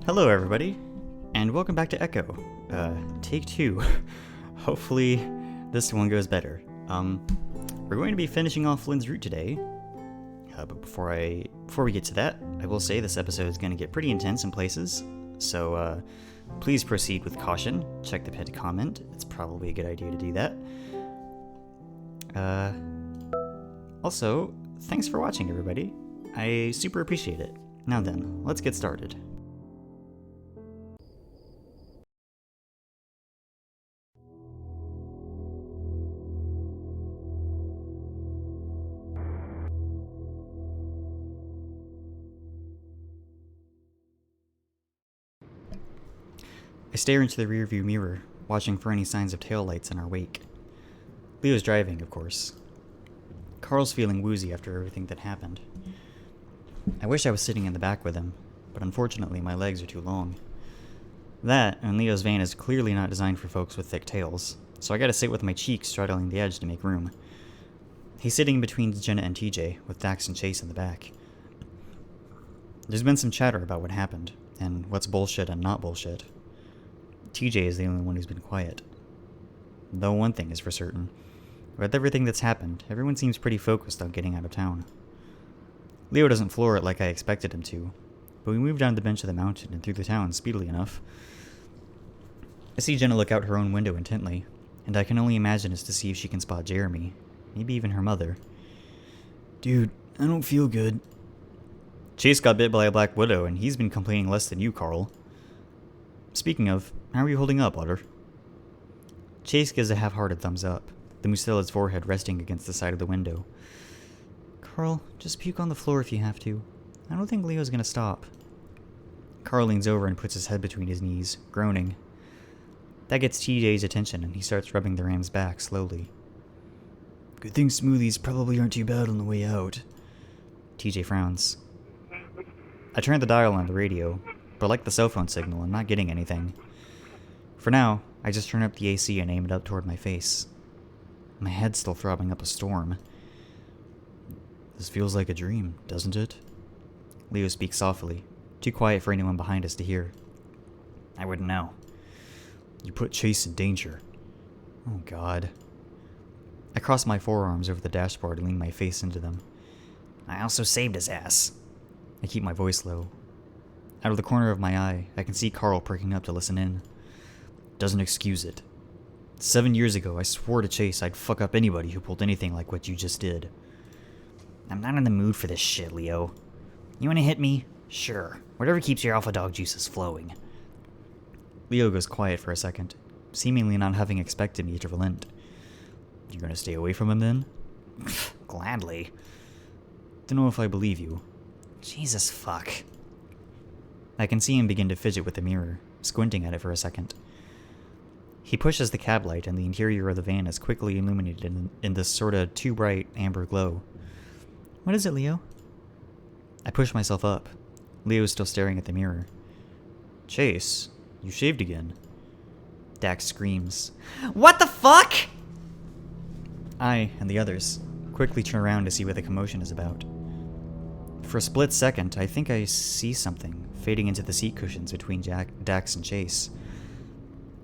Hello everybody, and welcome back to Echo. Take 2. Hopefully this one goes better. We're going to be finishing off Flynn's route today. But before we get to that, I will say this episode is going to get pretty intense in places. So please proceed with caution. Check the pinned comment. It's probably a good idea to do that. Also, thanks for watching everybody. I super appreciate it. Now then, let's get started. I stare into the rearview mirror, watching for any signs of taillights in our wake. Leo's driving, of course. Carl's feeling woozy after everything that happened. I wish I was sitting in the back with him, but unfortunately my legs are too long. That, and Leo's van is clearly not designed for folks with thick tails, so I gotta sit with my cheeks straddling the edge to make room. He's sitting between Jenna and TJ, with Dax and Chase in the back. There's been some chatter about what happened, and what's bullshit and not bullshit. TJ is the only one who's been quiet. Though one thing is for certain. With everything that's happened, everyone seems pretty focused on getting out of town. Leo doesn't floor it like I expected him to, but we move down the bench of the mountain and through the town speedily enough. I see Jenna look out her own window intently, and I can only imagine it's to see if she can spot Jeremy, maybe even her mother. Dude, I don't feel good. Chase got bit by a black widow, and he's been complaining less than you, Carl. Speaking of, how are you holding up, Otter? Chase gives a half-hearted thumbs up, the Mustella's forehead resting against the side of the window. Carl, just puke on the floor if you have to. I don't think Leo's gonna stop. Carl leans over and puts his head between his knees, groaning. That gets TJ's attention, and he starts rubbing the ram's back slowly. Good thing smoothies probably aren't too bad on the way out. TJ frowns. I turn the dial on the radio, but like the cell phone signal, I'm not getting anything. For now, I just turn up the AC and aim it up toward my face. My head's still throbbing up a storm. This feels like a dream, doesn't it? Leo speaks softly, too quiet for anyone behind us to hear. I wouldn't know. You put Chase in danger. Oh God. I cross my forearms over the dashboard and lean my face into them. I also saved his ass. I keep my voice low. Out of the corner of my eye, I can see Carl perking up to listen in. Doesn't excuse it. 7 years ago, I swore to Chase I'd fuck up anybody who pulled anything like what you just did. I'm not in the mood for this shit, Leo. You wanna hit me? Sure. Whatever keeps your alpha dog juices flowing. Leo goes quiet for a second, seemingly not having expected me to relent. You gonna stay away from him then? Gladly. Don't know if I believe you. Jesus fuck. I can see him begin to fidget with the mirror, squinting at it for a second. He pushes the cab light and the interior of the van is quickly illuminated in this sorta too bright amber glow. What is it, Leo? I push myself up. Leo is still staring at the mirror. Chase, you shaved again. Dax screams. What the fuck? I, and the others, quickly turn around to see what the commotion is about. For a split second, I think I see something fading into the seat cushions between Dax and Chase.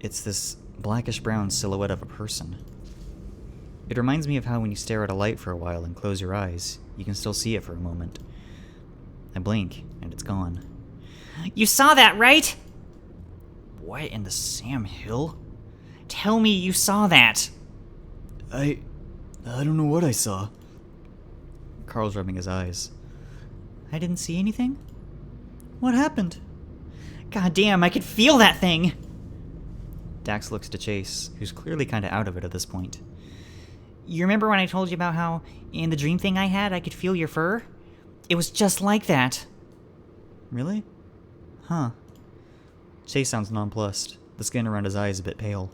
It's this blackish-brown silhouette of a person. It reminds me of how when you stare at a light for a while and close your eyes, you can still see it for a moment. I blink, and it's gone. You saw that, right? What in the Sam Hill? Tell me you saw that! I don't know what I saw. Carl's rubbing his eyes. I didn't see anything? What happened? God damn, I could feel that thing! Dax looks to Chase, who's clearly kinda out of it at this point. You remember when I told you about how, in the dream thing I had, I could feel your fur? It was just like that. Really? Huh. Chase sounds nonplussed, the skin around his eye is a bit pale.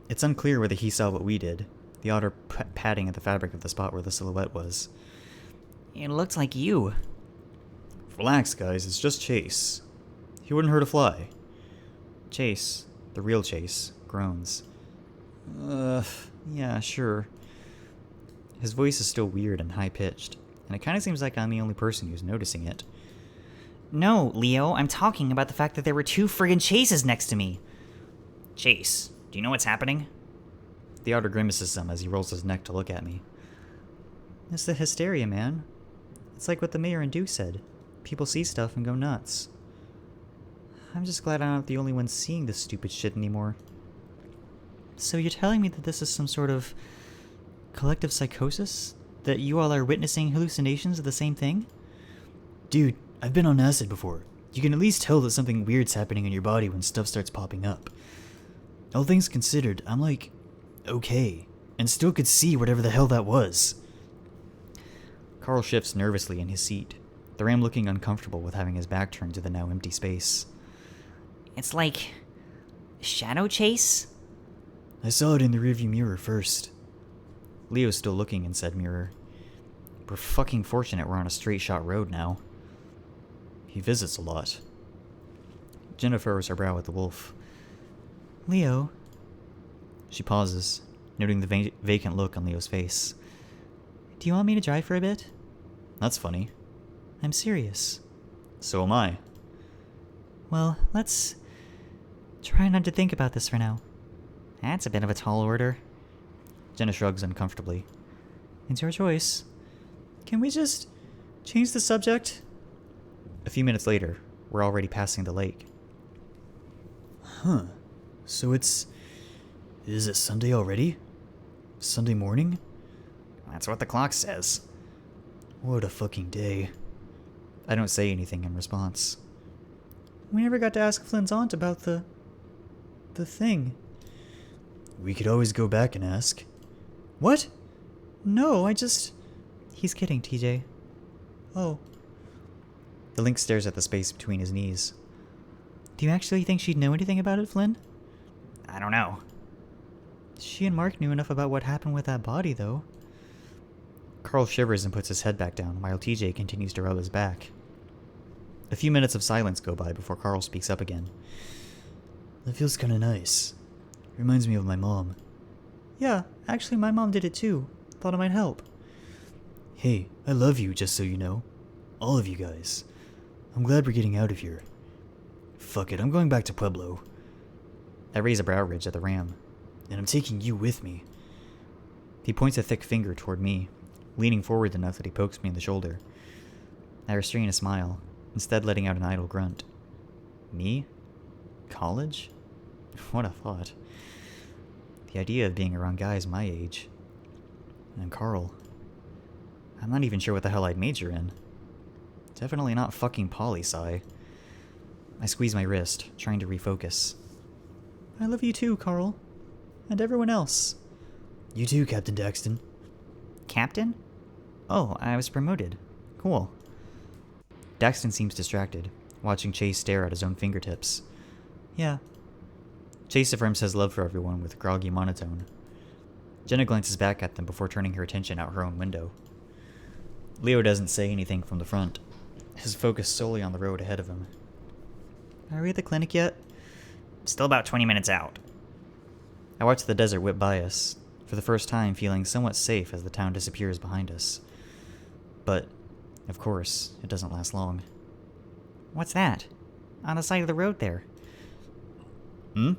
It's unclear whether he saw what we did, the otter patting at the fabric of the spot where the silhouette was. It looks like you. Relax, guys, it's just Chase. He wouldn't hurt a fly. Chase, the real Chase, groans. Yeah, sure. His voice is still weird and high-pitched, and it kinda seems like I'm the only person who's noticing it. No, Leo, I'm talking about the fact that there were 2 friggin' Chases next to me. Chase, do you know what's happening? The outer grimaces some as he rolls his neck to look at me. It's the hysteria, man. It's like what the mayor and Duke said. People see stuff and go nuts. I'm just glad I'm not the only one seeing this stupid shit anymore. So you're telling me that this is some sort of collective psychosis? That you all are witnessing hallucinations of the same thing? Dude, I've been on acid before. You can at least tell that something weird's happening in your body when stuff starts popping up. All things considered, I'm like, okay, and still could see whatever the hell that was. Carl shifts nervously in his seat, the ram looking uncomfortable with having his back turned to the now empty space. It's like... shadow chase? I saw it in the rearview mirror first. Leo's still looking in said mirror. We're fucking fortunate we're on a straight shot road now. He visits a lot. Jenna furrows her brow at the wolf. Leo. She pauses, noting the vacant look on Leo's face. Do you want me to drive for a bit? That's funny. I'm serious. So am I. Well, let's try not to think about this for now. That's a bit of a tall order. Jenna shrugs uncomfortably. It's your choice. Can we just change the subject? A few minutes later, we're already passing the lake. Huh. So is it Sunday already? Sunday morning? That's what the clock says. What a fucking day. I don't say anything in response. We never got to ask Flynn's aunt about the thing. We could always go back and ask. What? No, He's kidding, TJ. Oh. The lynx stares at the space between his knees. Do you actually think she'd know anything about it, Flynn? I don't know. She and Mark knew enough about what happened with that body, though. Carl shivers and puts his head back down, while TJ continues to rub his back. A few minutes of silence go by before Carl speaks up again. That feels kinda nice. Reminds me of my mom. Yeah, actually my mom did it too. Thought it might help. Hey, I love you, just so you know. All of you guys. I'm glad we're getting out of here. Fuck it, I'm going back to Pueblo. I raise a brow ridge at the ram. And I'm taking you with me. He points a thick finger toward me, leaning forward enough that he pokes me in the shoulder. I restrain a smile, instead letting out an idle grunt. Me? College? What a thought. The idea of being around guys my age. And Carl. I'm not even sure what the hell I'd major in. Definitely not fucking poli-sci. I squeeze my wrist, trying to refocus. I love you too, Carl. And everyone else. You too, Captain Daxton. Captain? Oh, I was promoted. Cool. Daxton seems distracted, watching Chase stare at his own fingertips. Yeah. Chase affirms his love for everyone with a groggy monotone. Jenna glances back at them before turning her attention out her own window. Leo doesn't say anything from the front, his focus solely on the road ahead of him. Are we at the clinic yet? Still about 20 minutes out. I watch the desert whip by us, for the first time feeling somewhat safe as the town disappears behind us. But, of course, it doesn't last long. What's that? On the side of the road there. Hmm?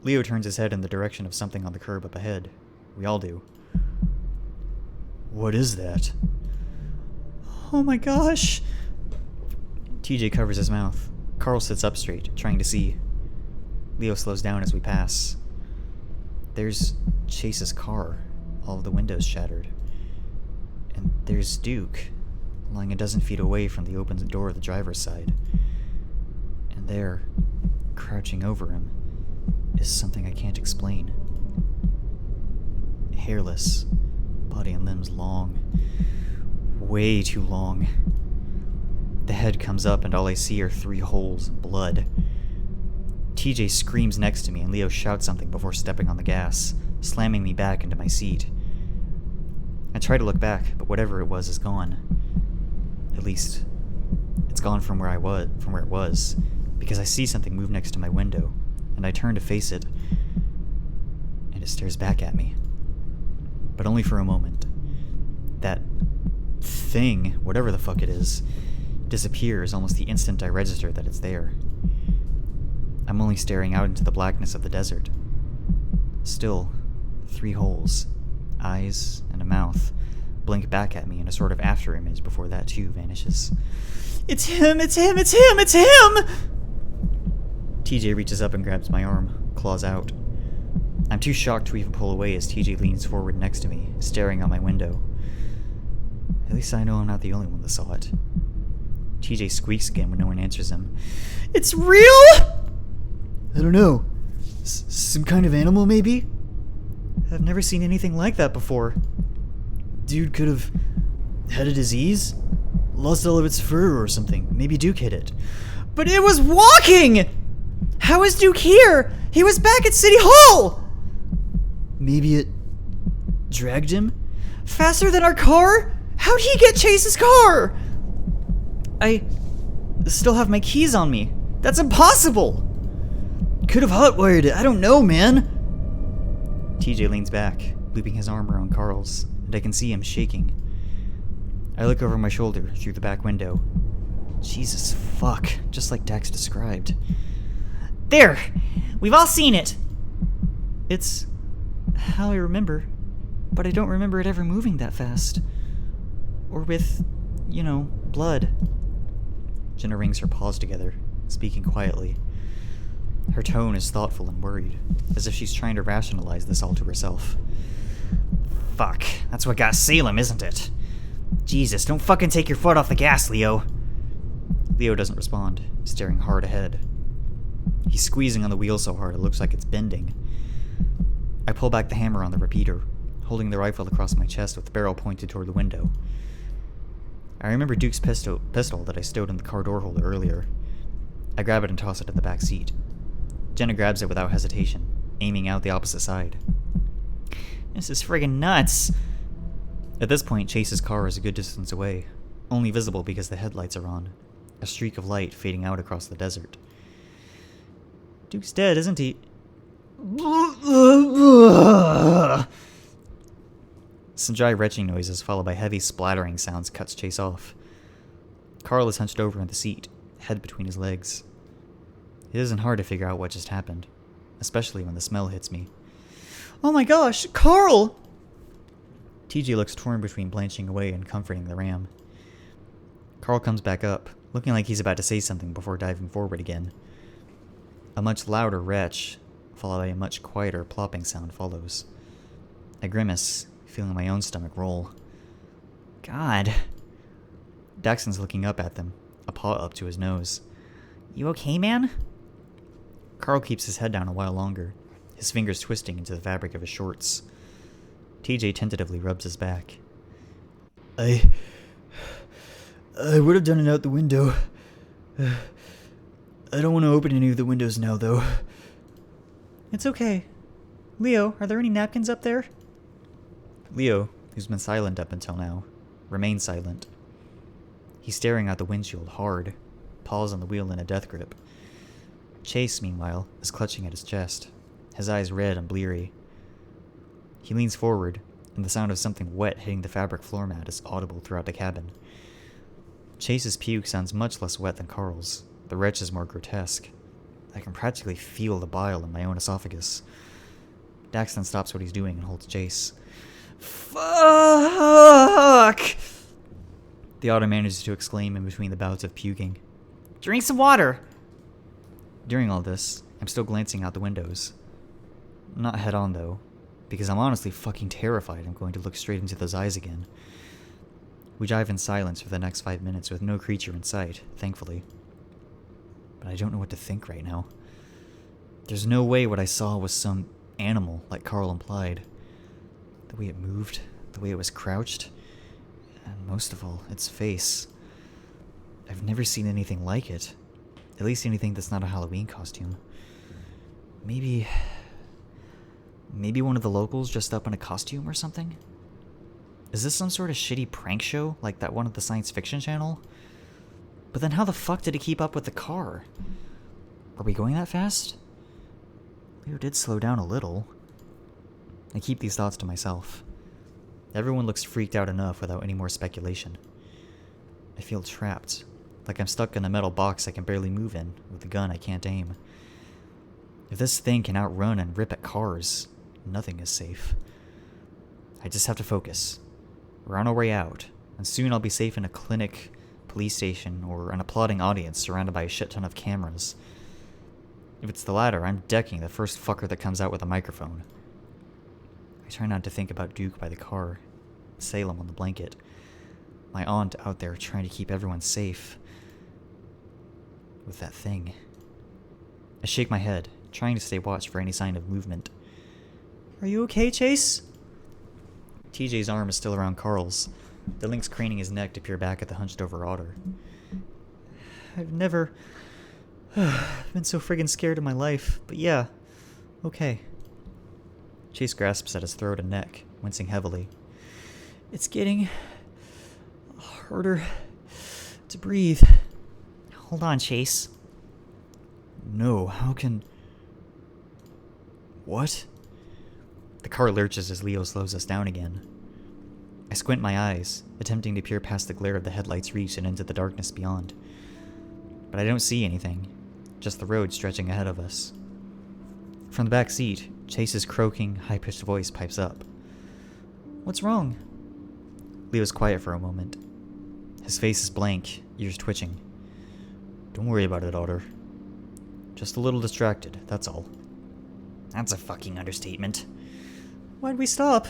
Leo turns his head in the direction of something on the curb up ahead. We all do. What is that? Oh my gosh! TJ covers his mouth. Carl sits up straight, trying to see. Leo slows down as we pass. There's Chase's car, all of the windows shattered. And there's Duke, lying a dozen feet away from the open door of the driver's side. And there, crouching over him, is something I can't explain. Hairless, body and limbs long. Way too long. The head comes up and all I see are 3 holes and blood. TJ screams next to me and Leo shouts something before stepping on the gas, slamming me back into my seat. I try to look back, but whatever it was is gone. At least, it's gone from where it was, because I see something move next to my window, and I turn to face it, and it stares back at me. But only for a moment. That thing, whatever the fuck it is, disappears almost the instant I register that it's there. I'm only staring out into the blackness of the desert. Still, 3 holes, eyes and a mouth, blink back at me in a sort of afterimage before that too vanishes. It's him! It's him! It's him! It's him! TJ reaches up and grabs my arm, claws out. I'm too shocked to even pull away as TJ leans forward next to me, staring out my window. At least I know I'm not the only one that saw it. TJ squeaks again when no one answers him. It's real?! I don't know. Some kind of animal, maybe? I've never seen anything like that before. Dude could have had a disease? Lost all of its fur or something. Maybe Duke hit it. But it was walking! How is Duke here? He was back at City Hall! Maybe it dragged him? Faster than our car? How'd he get Chase's car? I still have my keys on me. That's impossible! Could have hotwired it. I don't know, man. TJ leans back, looping his arm around Carl's, and I can see him shaking. I look over my shoulder through the back window. Jesus fuck, just like Dax described. There! We've all seen it! It's how I remember, but I don't remember it ever moving that fast. Or with, blood. Jenna rings her paws together, speaking quietly. Her tone is thoughtful and worried, as if she's trying to rationalize this all to herself. Fuck, that's what got Salem, isn't it? Jesus, don't fucking take your foot off the gas, Leo. Leo doesn't respond, staring hard ahead. He's squeezing on the wheel so hard it looks like it's bending. I pull back the hammer on the repeater, holding the rifle across my chest with the barrel pointed toward the window. I remember Duke's pistol that I stowed in the car door holder earlier. I grab it and toss it in the back seat. Jenna grabs it without hesitation, aiming out the opposite side. This is friggin' nuts. At this point, Chase's car is a good distance away, only visible because the headlights are on, a streak of light fading out across the desert. Duke's dead, isn't he? Some dry retching noises followed by heavy splattering sounds cuts Chase off. Carl is hunched over in the seat, head between his legs. It isn't hard to figure out what just happened, especially when the smell hits me. Oh my gosh, Carl! TJ looks torn between blanching away and comforting the ram. Carl comes back up, looking like he's about to say something before diving forward again. A much louder retch, followed by a much quieter plopping sound follows. I grimace, feeling my own stomach roll. God. Daxton's looking up at them, a paw up to his nose. You okay, man? Carl keeps his head down a while longer, his fingers twisting into the fabric of his shorts. TJ tentatively rubs his back. I would have done it out the window. I don't want to open any of the windows now, though. It's okay. Leo, are there any napkins up there? Leo, who's been silent up until now, remains silent. He's staring out the windshield hard, paws on the wheel in a death grip. Chase, meanwhile, is clutching at his chest, his eyes red and bleary. He leans forward, and the sound of something wet hitting the fabric floor mat is audible throughout the cabin. Chase's puke sounds much less wet than Carl's. The retch is more grotesque. I can practically feel the bile in my own esophagus. Daxton stops what he's doing and holds Chase. Fuck! The auto manages to exclaim in between the bouts of puking. Drink some water! During all this, I'm still glancing out the windows. Not head on, though, because I'm honestly fucking terrified I'm going to look straight into those eyes again. We drive in silence for the next 5 minutes with no creature in sight, thankfully. But I don't know what to think right now. There's no way what I saw was some animal, like Carl implied. The way it moved, the way it was crouched, and most of all, its face. I've never seen anything like it. At least anything that's not a Halloween costume. Maybe one of the locals dressed up in a costume or something? Is this some sort of shitty prank show, like that one at the science fiction channel? But then how the fuck did it keep up with the car? Are we going that fast? Leo did slow down a little. I keep these thoughts to myself. Everyone looks freaked out enough without any more speculation. I feel trapped, like I'm stuck in a metal box I can barely move in, with a gun I can't aim. If this thing can outrun and rip at cars, nothing is safe. I just have to focus. We're on our way out, and soon I'll be safe in a clinic, police station, or an applauding audience surrounded by a shit ton of cameras. If it's the latter, I'm decking the first fucker that comes out with a microphone. I try not to think about Duke by the car, Salem on the blanket, my aunt out there trying to keep everyone safe. With that thing. I shake my head, trying to stay watch for any sign of movement. Are you okay, Chase? TJ's arm is still around Carl's, the lynx craning his neck to peer back at the hunched-over otter. I've never been so friggin' scared in my life, but yeah, okay. Chase grasps at his throat and neck, wincing heavily. It's getting harder to breathe. Hold on, Chase. No, how can... What? The car lurches as Leo slows us down again. I squint my eyes, attempting to peer past the glare of the headlights' reach and into the darkness beyond. But I don't see anything, just the road stretching ahead of us. From the back seat, Chase's croaking, high-pitched voice pipes up. What's wrong? Leo's quiet for a moment. His face is blank, ears twitching. Don't worry about it, Otter. Just a little distracted, that's all. That's a fucking understatement. Why'd we stop?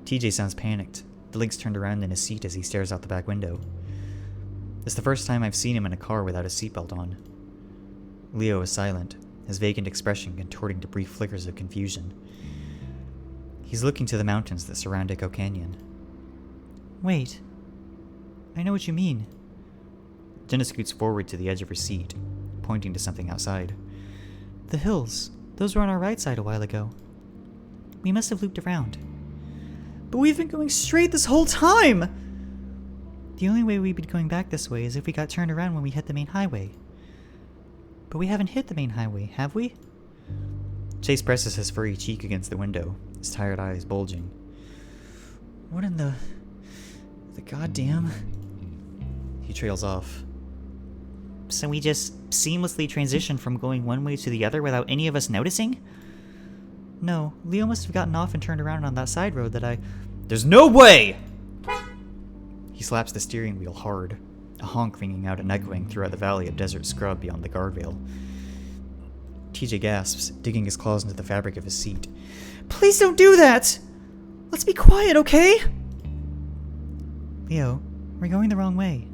TJ sounds panicked. The lynx turned around in his seat as he stares out the back window. It's the first time I've seen him in a car without a seatbelt on. Leo is silent, his vacant expression contorting to brief flickers of confusion. He's looking to the mountains that surround Echo Canyon. Wait. I know what you mean. Jenna scoots forward to the edge of her seat, pointing to something outside. The hills. Those were on our right side a while ago. We must have looped around. But we've been going straight this whole time! The only way we'd be going back this way is if we got turned around when we hit the main highway. But we haven't hit the main highway, have we? Chase presses his furry cheek against the window, his tired eyes bulging. What in the goddamn... He trails off. So we just seamlessly transitioned from going one way to the other without any of us noticing? No, Leo must have gotten off and turned around on that side road that I... There's no way! He slaps the steering wheel hard, a honk ringing out and echoing throughout the valley of desert scrub beyond the guardrail. TJ gasps, digging his claws into the fabric of his seat. Please don't do that! Let's be quiet, okay? Leo, we're going the wrong way.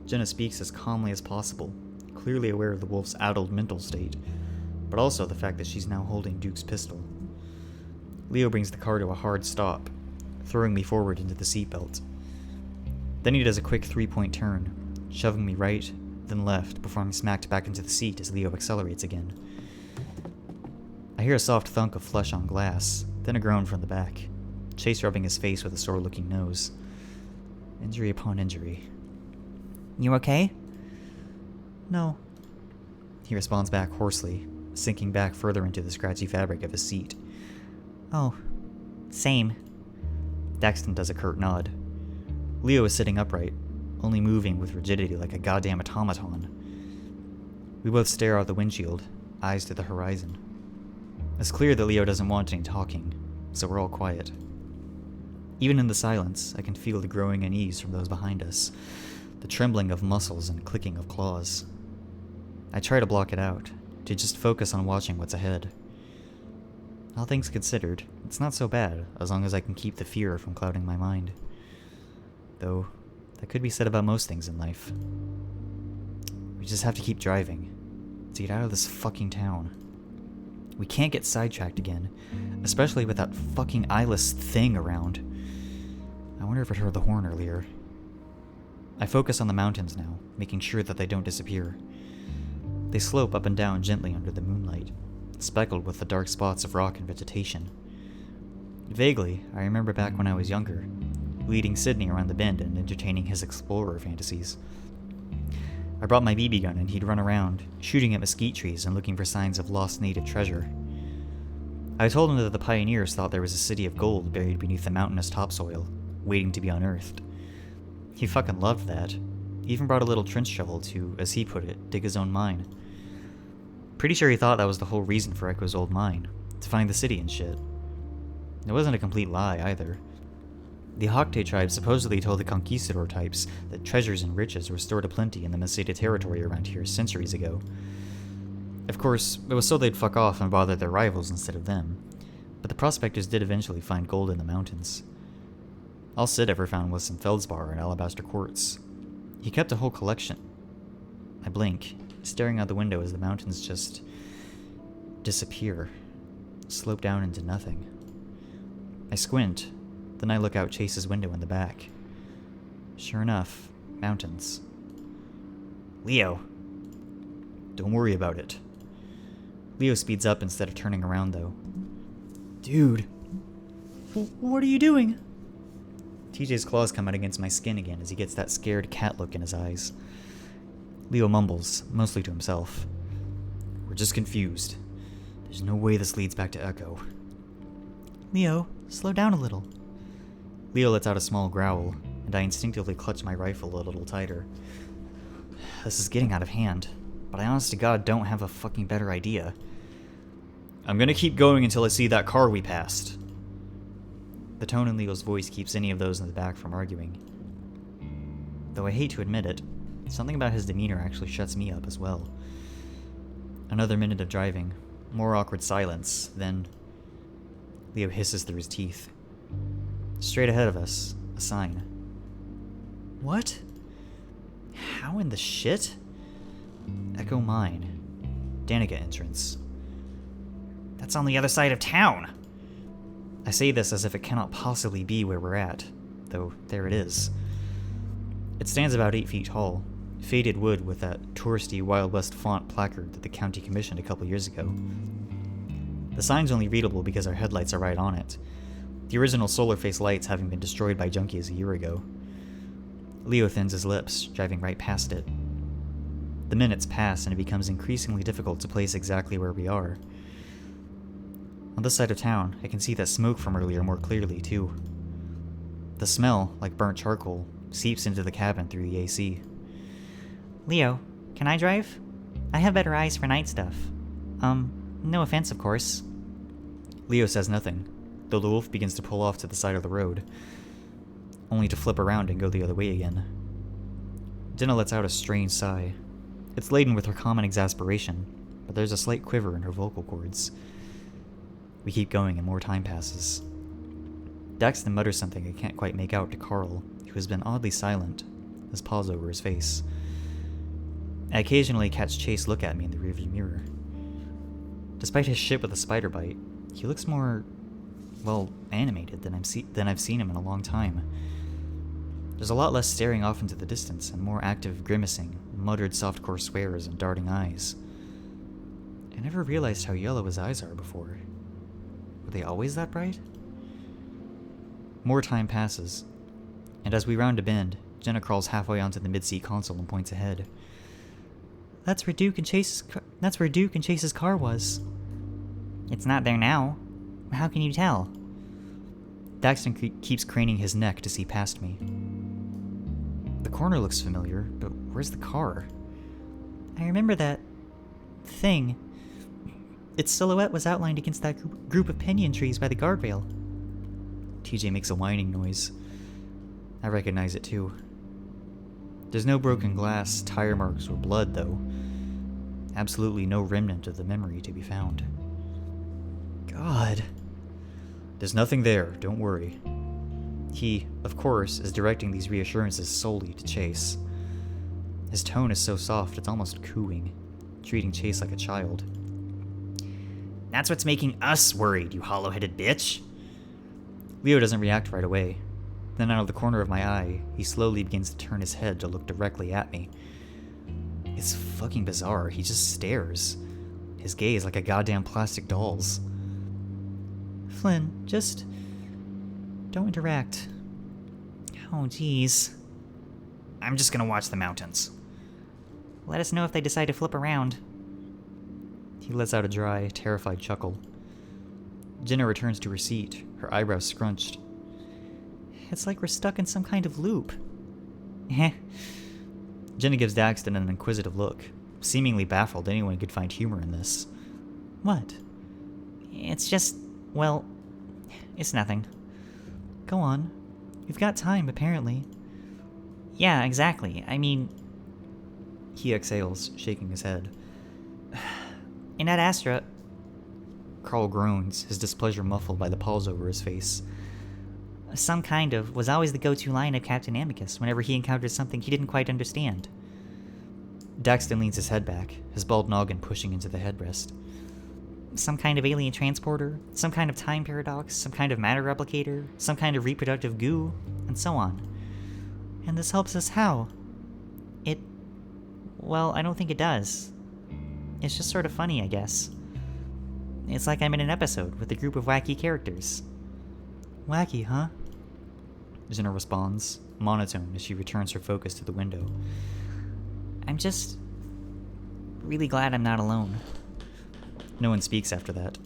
Jenna speaks as calmly as possible, clearly aware of the wolf's addled mental state, but also the fact that she's now holding Duke's pistol. Leo brings the car to a hard stop, throwing me forward into the seatbelt. Then he does a quick three-point turn, shoving me right, then left, before I'm smacked back into the seat as Leo accelerates again. I hear a soft thunk of flesh on glass, then a groan from the back, Chase rubbing his face with a sore-looking nose. Injury upon injury. You okay? No. He responds back hoarsely, sinking back further into the scratchy fabric of his seat. Oh, same. Daxton does a curt nod. Leo is sitting upright, only moving with rigidity like a goddamn automaton. We both stare out the windshield, eyes to the horizon. It's clear that Leo doesn't want any talking, so we're all quiet. Even in the silence, I can feel the growing unease from those behind us, the trembling of muscles and clicking of claws. I try to block it out, to just focus on watching what's ahead. All things considered, it's not so bad, as long as I can keep the fear from clouding my mind. Though, that could be said about most things in life. We just have to keep driving, to get out of this fucking town. We can't get sidetracked again, especially with that fucking eyeless thing around. I wonder if it heard the horn earlier. I focus on the mountains now, making sure that they don't disappear. They slope up and down gently under the moonlight, speckled with the dark spots of rock and vegetation. Vaguely, I remember back when I was younger, leading Sydney around the bend and entertaining his explorer fantasies. I brought my BB gun and he'd run around, shooting at mesquite trees and looking for signs of lost native treasure. I told him that the pioneers thought there was a city of gold buried beneath the mountainous topsoil, waiting to be unearthed. He fucking loved that, even brought a little trench shovel to, as he put it, dig his own mine. Pretty sure he thought that was the whole reason for Echo's old mine, to find the city and shit. It wasn't a complete lie, either. The Hocte tribe supposedly told the conquistador types that treasures and riches were stored aplenty in the Meseta territory around here centuries ago. Of course, it was so they'd fuck off and bother their rivals instead of them, but the prospectors did eventually find gold in the mountains. All Sid ever found was some feldspar and alabaster quartz. He kept a whole collection. I blink, staring out the window as the mountains just disappear, slope down into nothing. I squint, then I look out Chase's window in the back. Sure enough, mountains. Leo. Don't worry about it. Leo speeds up instead of turning around, though. Dude. What are you doing? TJ's claws come out against my skin again as he gets that scared cat look in his eyes. Leo mumbles, mostly to himself. We're just confused. There's no way this leads back to Echo. Leo, slow down a little. Leo lets out a small growl, and I instinctively clutch my rifle a little tighter. This is getting out of hand, but I honest to God don't have a fucking better idea. I'm gonna keep going until I see that car we passed. The tone in Leo's voice keeps any of those in the back from arguing. Though I hate to admit it, something about his demeanor actually shuts me up as well. Another minute of driving, more awkward silence, then Leo hisses through his teeth. Straight ahead of us, a sign. What? How in the shit? Echo Mine. Danica entrance. That's on the other side of town. I say this as if it cannot possibly be where we're at, though there it is. It stands about 8 feet tall, faded wood with that touristy Wild West font placard that the county commissioned a couple years ago. The sign's only readable because our headlights are right on it, the original solar face lights having been destroyed by junkies a year ago. Leo thins his lips, driving right past it. The minutes pass and it becomes increasingly difficult to place exactly where we are. On this side of town, I can see that smoke from earlier more clearly, too. The smell, like burnt charcoal, seeps into the cabin through the AC. Leo, can I drive? I have better eyes for night stuff. No offense, of course. Leo says nothing, though the wolf begins to pull off to the side of the road, only to flip around and go the other way again. Dinah lets out a strange sigh. It's laden with her common exasperation, but there's a slight quiver in her vocal cords. We keep going and more time passes. Daxton mutters something I can't quite make out to Carl, who has been oddly silent, his paws over his face. I occasionally catch Chase look at me in the rearview mirror. Despite his shit with a spider bite, he looks more, well, animated than I've seen him in a long time. There's a lot less staring off into the distance and more active grimacing, muttered softcore swears and darting eyes. I never realized how yellow his eyes are before. Were they always that bright? More time passes, and as we round a bend, Jenna crawls halfway onto the mid-seat console and points ahead. That's where Duke and Chase's car was. It's not there now. How can you tell? Daxton keeps craning his neck to see past me. The corner looks familiar, but where's the car? I remember that thing. Its silhouette was outlined against that group of pinyon trees by the guardrail. TJ makes a whining noise. I recognize it too. There's no broken glass, tire marks, or blood, though. Absolutely no remnant of the memory to be found. God. There's nothing there, don't worry. He, of course, is directing these reassurances solely to Chase. His tone is so soft it's almost cooing, treating Chase like a child. That's what's making us worried, you hollow-headed bitch. Leo doesn't react right away. Then out of the corner of my eye, he slowly begins to turn his head to look directly at me. It's fucking bizarre, he just stares. His gaze like a goddamn plastic doll's. Flynn, just don't interact. Oh, jeez. I'm just gonna watch the mountains. Let us know if they decide to flip around. He lets out a dry, terrified chuckle. Jenna returns to her seat, her eyebrows scrunched. It's like we're stuck in some kind of loop. Jenna gives Daxton an inquisitive look, seemingly baffled anyone could find humor in this. What? It's just, well, it's nothing. Go on. You've got time, apparently. Yeah, exactly. I mean... He exhales, shaking his head. In Ad Astra... Carl groans, his displeasure muffled by the pause over his face. Some kind of was always the go-to line of Captain Amicus whenever he encountered something he didn't quite understand. Daxton leans his head back, his bald noggin pushing into the headrest. Some kind of alien transporter, some kind of time paradox, some kind of matter replicator, some kind of reproductive goo, and so on. And this helps us how? Well, I don't think it does. It's just sort of funny, I guess. It's like I'm in an episode with a group of wacky characters. Wacky, huh? Jenna responds, monotone as she returns her focus to the window. I'm just really glad I'm not alone. No one speaks after that.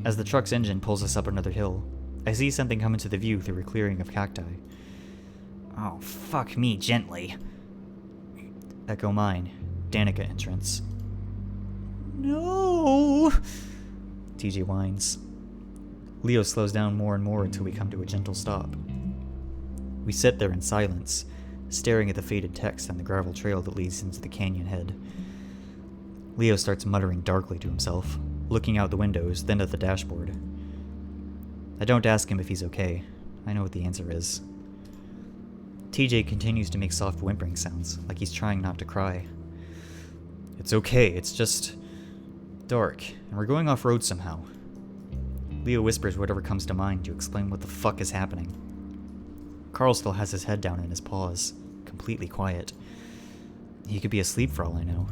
As the truck's engine pulls us up another hill, I see something come into the view through a clearing of cacti. Oh, fuck me gently. Echo mine, Danica entrance. No! TJ whines. Leo slows down more and more until we come to a gentle stop. We sit there in silence, staring at the faded text on the gravel trail that leads into the canyon head. Leo starts muttering darkly to himself, looking out the windows, then at the dashboard. I don't ask him if he's okay. I know what the answer is. TJ continues to make soft whimpering sounds, like he's trying not to cry. It's okay, it's just dark, and we're going off-road somehow. Leo whispers whatever comes to mind to explain what the fuck is happening. Carl still has his head down in his paws, completely quiet. He could be asleep for all I know.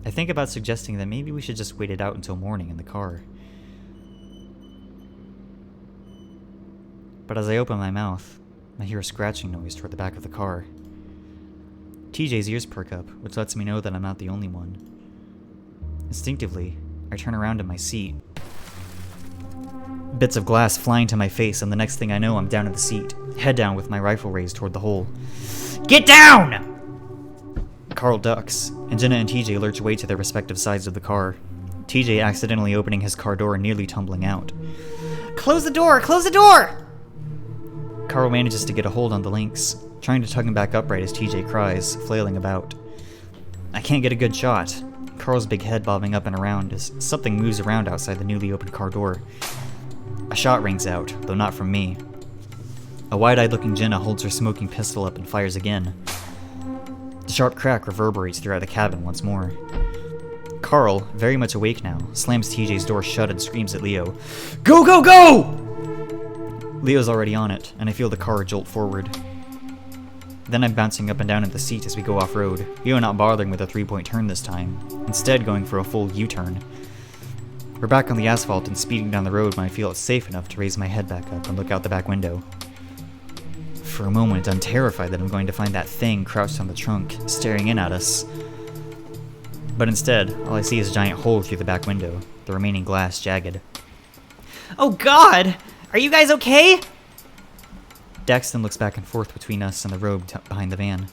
I think about suggesting that maybe we should just wait it out until morning in the car. But as I open my mouth, I hear a scratching noise toward the back of the car. TJ's ears perk up, which lets me know that I'm not the only one. Instinctively, I turn around in my seat. Bits of glass fly into my face, and the next thing I know, I'm down in the seat, head down with my rifle raised toward the hole. Get down! Carl ducks, and Jenna and TJ lurch away to their respective sides of the car, TJ accidentally opening his car door and nearly tumbling out. Close the door! Close the door! Carl manages to get a hold on the links, trying to tug him back upright as TJ cries, flailing about. I can't get a good shot, Carl's big head bobbing up and around as something moves around outside the newly opened car door. A shot rings out, though not from me. A wide-eyed looking Jenna holds her smoking pistol up and fires again. The sharp crack reverberates throughout the cabin once more. Carl, very much awake now, slams TJ's door shut and screams at Leo, "Go, go, go!" Leo's already on it, and I feel the car jolt forward. Then I'm bouncing up and down in the seat as we go off-road, Leo not bothering with a 3-point turn this time, instead going for a full U-turn. We're back on the asphalt and speeding down the road when I feel it's safe enough to raise my head back up and look out the back window. For a moment, I'm terrified that I'm going to find that thing crouched on the trunk, staring in at us. But instead, all I see is a giant hole through the back window, the remaining glass jagged. Oh god! Are you guys okay? Daxton looks back and forth between us and the road behind the van.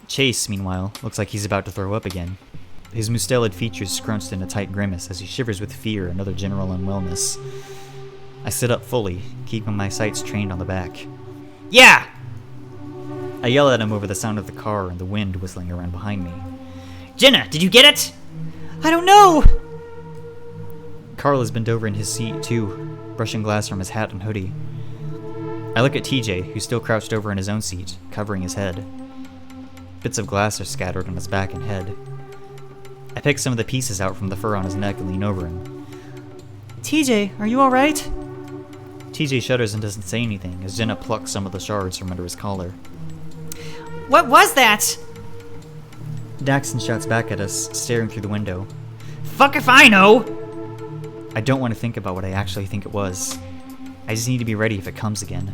Chase, meanwhile, looks like he's about to throw up again. His mustelid features scrunched in a tight grimace as he shivers with fear and other general unwellness. I sit up fully, keeping my sights trained on the back. Yeah! I yell at him over the sound of the car and the wind whistling around behind me. Jenna, did you get it? I don't know! Carl has bent over in his seat, too, brushing glass from his hat and hoodie. I look at TJ, who's still crouched over in his own seat, covering his head. Bits of glass are scattered on his back and head. I pick some of the pieces out from the fur on his neck and lean over him. TJ, are you alright? TJ shudders and doesn't say anything as Jenna plucks some of the shards from under his collar. What was that? Daxton shouts back at us, staring through the window. Fuck if I know! I don't want to think about what I actually think it was. I just need to be ready if it comes again.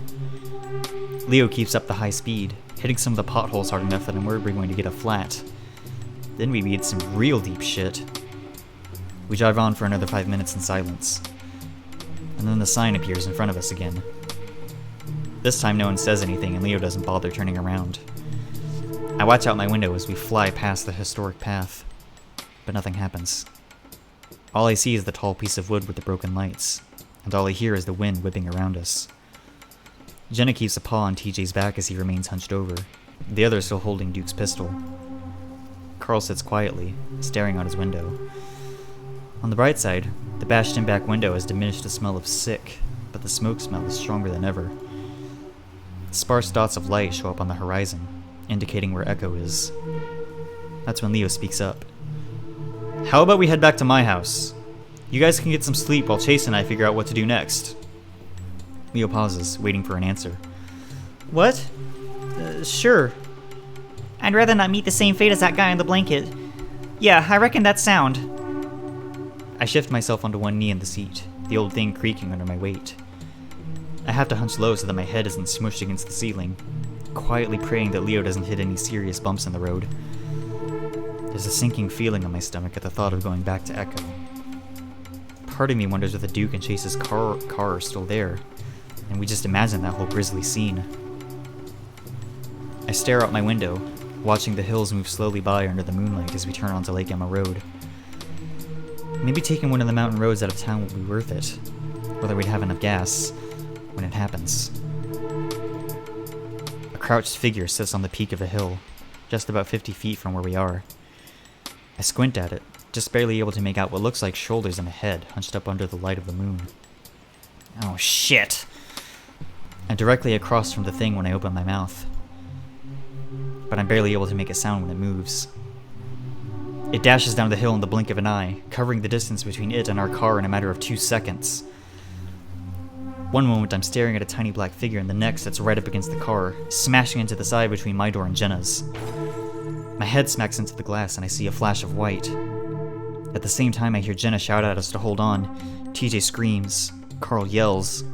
Leo keeps up the high speed, hitting some of the potholes hard enough that I'm worried we're going to get a flat. Then we meet some real deep shit. We drive on for another 5 minutes in silence. And then the sign appears in front of us again. This time no one says anything and Leo doesn't bother turning around. I watch out my window as we fly past the historic path, but nothing happens. All I see is the tall piece of wood with the broken lights, and all I hear is the wind whipping around us. Jenna keeps a paw on TJ's back as he remains hunched over, the other still holding Duke's pistol. Carl sits quietly, staring out his window. On the bright side, the bashed-in back window has diminished the smell of sick, but the smoke smell is stronger than ever. Sparse dots of light show up on the horizon, indicating where Echo is. That's when Leo speaks up. "How about we head back to my house? You guys can get some sleep while Chase and I figure out what to do next." Leo pauses, waiting for an answer. What? Sure. I'd rather not meet the same fate as that guy in the blanket. Yeah, I reckon that's sound. I shift myself onto one knee in the seat, the old thing creaking under my weight. I have to hunch low so that my head isn't smushed against the ceiling, quietly praying that Leo doesn't hit any serious bumps in the road. There's a sinking feeling in my stomach at the thought of going back to Echo. Part of me wonders if the Duke and Chase's car are still there, and we just imagine that whole grisly scene. I stare out my window, watching the hills move slowly by under the moonlight as we turn onto Lake Emma Road. Maybe taking one of the mountain roads out of town will be worth it, whether we'd have enough gas when it happens. A crouched figure sits on the peak of a hill, just about 50 feet from where we are. I squint at it, just barely able to make out what looks like shoulders and a head hunched up under the light of the moon. Oh shit. I'm directly across from the thing when I open my mouth, but I'm barely able to make a sound when it moves. It dashes down the hill in the blink of an eye, covering the distance between it and our car in a matter of 2 seconds. One moment I'm staring at a tiny black figure, and the next it's right up against the car, smashing into the side between my door and Jenna's. My head smacks into the glass and I see a flash of white. At the same time I hear Jenna shout at us to hold on. TJ screams. Carl yells.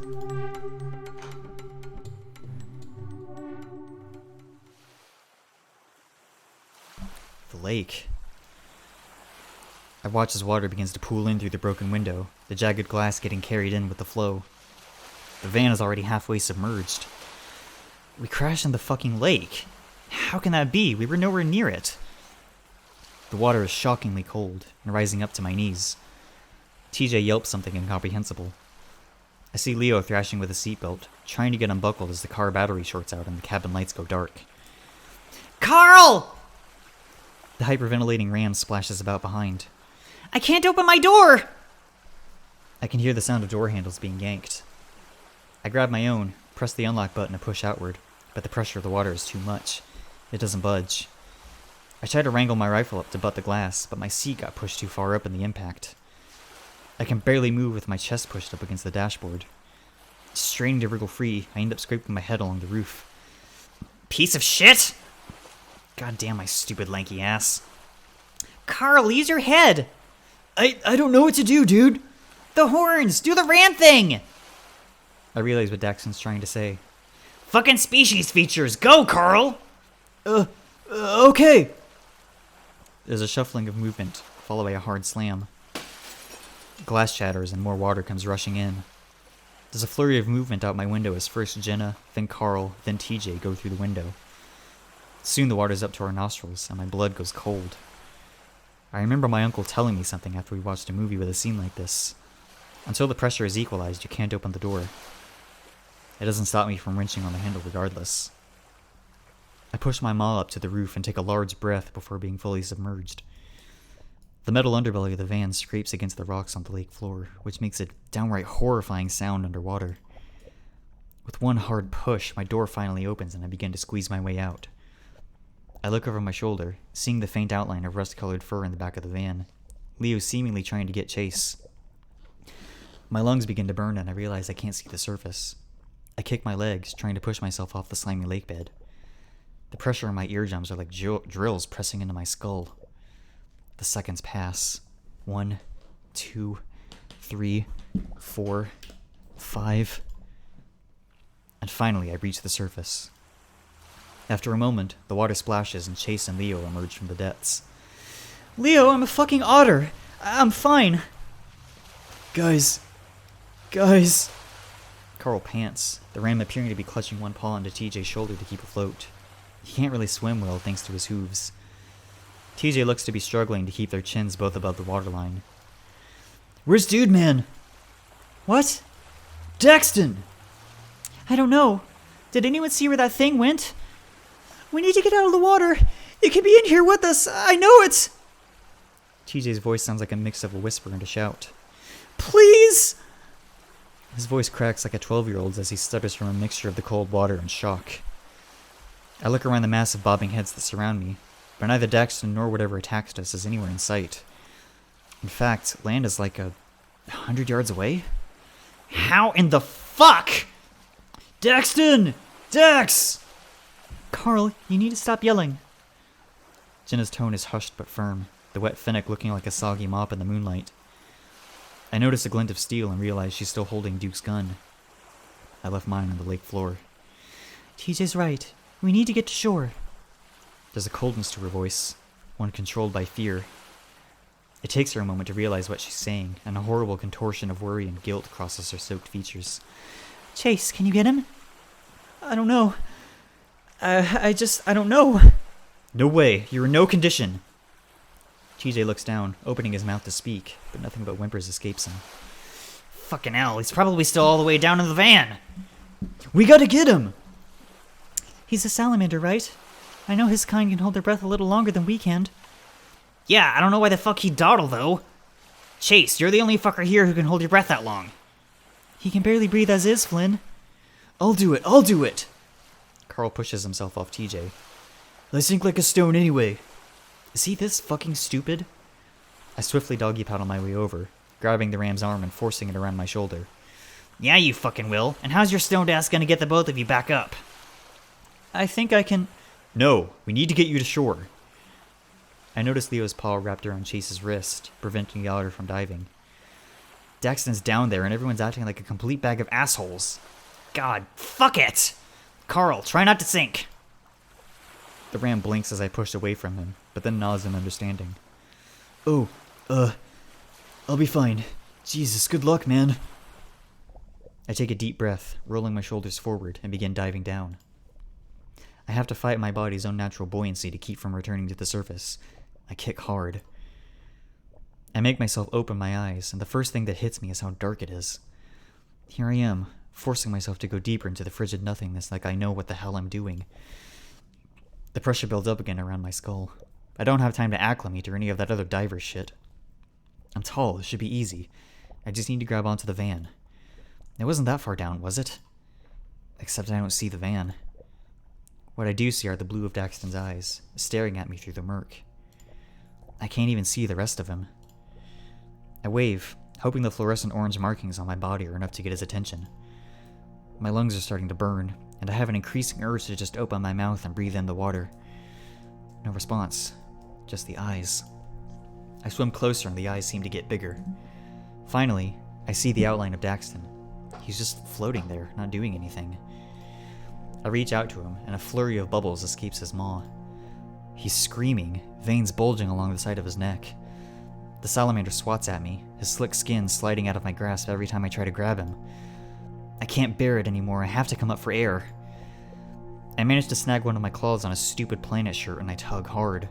The lake. I watch as water begins to pool in through the broken window, the jagged glass getting carried in with the flow. The van is already halfway submerged. We crashed in the fucking lake. How can that be? We were nowhere near it. The water is shockingly cold and rising up to my knees. TJ yelps something incomprehensible. I see Leo thrashing with a seatbelt, trying to get unbuckled as the car battery shorts out and the cabin lights go dark. Carl! The hyperventilating ram splashes about behind. I can't open my door! I can hear the sound of door handles being yanked. I grab my own, press the unlock button and push outward, but the pressure of the water is too much. It doesn't budge. I try to wrangle my rifle up to butt the glass, but my seat got pushed too far up in the impact. I can barely move with my chest pushed up against the dashboard. Straining to wriggle free, I end up scraping my head along the roof. Piece of shit! God damn my stupid lanky ass. Carl, use your head! I don't know what to do, dude. The horns! Do the ram thing! I realize what Daxton's trying to say. Fucking species features! Go, Carl! Okay. There's a shuffling of movement, followed by a hard slam. Glass shatters and more water comes rushing in. There's a flurry of movement out my window as first Jenna, then Carl, then TJ go through the window. Soon the water's up to our nostrils, and my blood goes cold. I remember my uncle telling me something after we watched a movie with a scene like this. Until the pressure is equalized, you can't open the door. It doesn't stop me from wrenching on the handle regardless. I push my maw up to the roof and take a large breath before being fully submerged. The metal underbelly of the van scrapes against the rocks on the lake floor, which makes a downright horrifying sound underwater. With one hard push, my door finally opens and I begin to squeeze my way out. I look over my shoulder, seeing the faint outline of rust-colored fur in the back of the van. Leo seemingly trying to get Chase. My lungs begin to burn and I realize I can't see the surface. I kick my legs, trying to push myself off the slimy lake bed. The pressure in my eardrums are like drills pressing into my skull. The seconds pass. 1, 2, 3, 4, 5. And finally I reach the surface. After a moment, the water splashes and Chase and Leo emerge from the depths. Leo, I'm a fucking otter. I'm fine. Guys. Carl pants, the ram appearing to be clutching one paw onto TJ's shoulder to keep afloat. He can't really swim well thanks to his hooves. TJ looks to be struggling to keep their chins both above the waterline. Where's Dude Man? What? Daxton! I don't know. Did anyone see where that thing went? We need to get out of the water. It can be in here with us. I know it. TJ's voice sounds like a mix of a whisper and a shout. Please! His voice cracks like a 12-year-old's as he stutters from a mixture of the cold water and shock. I look around the mass of bobbing heads that surround me, but neither Daxton nor whatever attacked us is anywhere in sight. In fact, land is like 100 yards away. How in the fuck? Daxton! Dax! Carl, you need to stop yelling. Jenna's tone is hushed but firm, the wet finnick looking like a soggy mop in the moonlight. I notice a glint of steel and realize she's still holding Duke's gun. I left mine on the lake floor. TJ's right. We need to get to shore. There's a coldness to her voice, one controlled by fear. It takes her a moment to realize what she's saying, and a horrible contortion of worry and guilt crosses her soaked features. Chase, can you get him? I don't know. I don't know. No way, you're in no condition. TJ looks down, opening his mouth to speak, but nothing but whimpers escapes him. Fucking hell, he's probably still all the way down in the van. We gotta get him! He's a salamander, right? I know his kind can hold their breath a little longer than we can. Yeah, I don't know why the fuck he'd dawdle, though. Chase, you're the only fucker here who can hold your breath that long. He can barely breathe as is, Flynn. I'll do it! Carl pushes himself off TJ. I sink like a stone anyway. Is he this fucking stupid? I swiftly doggy paddle my way over, grabbing the ram's arm and forcing it around my shoulder. Yeah, you fucking will. And how's your stoned ass gonna get the both of you back up? I think I can... No, we need to get you to shore. I noticed Leo's paw wrapped around Chase's wrist, preventing the otter from diving. Daxton's down there and everyone's acting like a complete bag of assholes. God, fuck it! Carl, try not to sink. The ram blinks as I push away from him, but then nods in understanding. Oh, I'll be fine. Jesus, good luck, man. I take a deep breath, rolling my shoulders forward, and begin diving down. I have to fight my body's own natural buoyancy to keep from returning to the surface. I kick hard. I make myself open my eyes, and the first thing that hits me is how dark it is. Here I am, forcing myself to go deeper into the frigid nothingness like I know what the hell I'm doing. The pressure builds up again around my skull. I don't have time to acclimate or any of that other diver shit. I'm tall, it should be easy. I just need to grab onto the van. It wasn't that far down, was it? Except I don't see the van. What I do see are the blue of Daxton's eyes, staring at me through the murk. I can't even see the rest of him. I wave, hoping the fluorescent orange markings on my body are enough to get his attention. My lungs are starting to burn, and I have an increasing urge to just open my mouth and breathe in the water. No response, just the eyes. I swim closer and the eyes seem to get bigger. Finally, I see the outline of Daxton. He's just floating there, not doing anything. I reach out to him, and a flurry of bubbles escapes his maw. He's screaming, veins bulging along the side of his neck. The salamander swats at me, his slick skin sliding out of my grasp every time I try to grab him. I can't bear it anymore, I have to come up for air. I manage to snag one of my claws on his stupid planet shirt and I tug hard.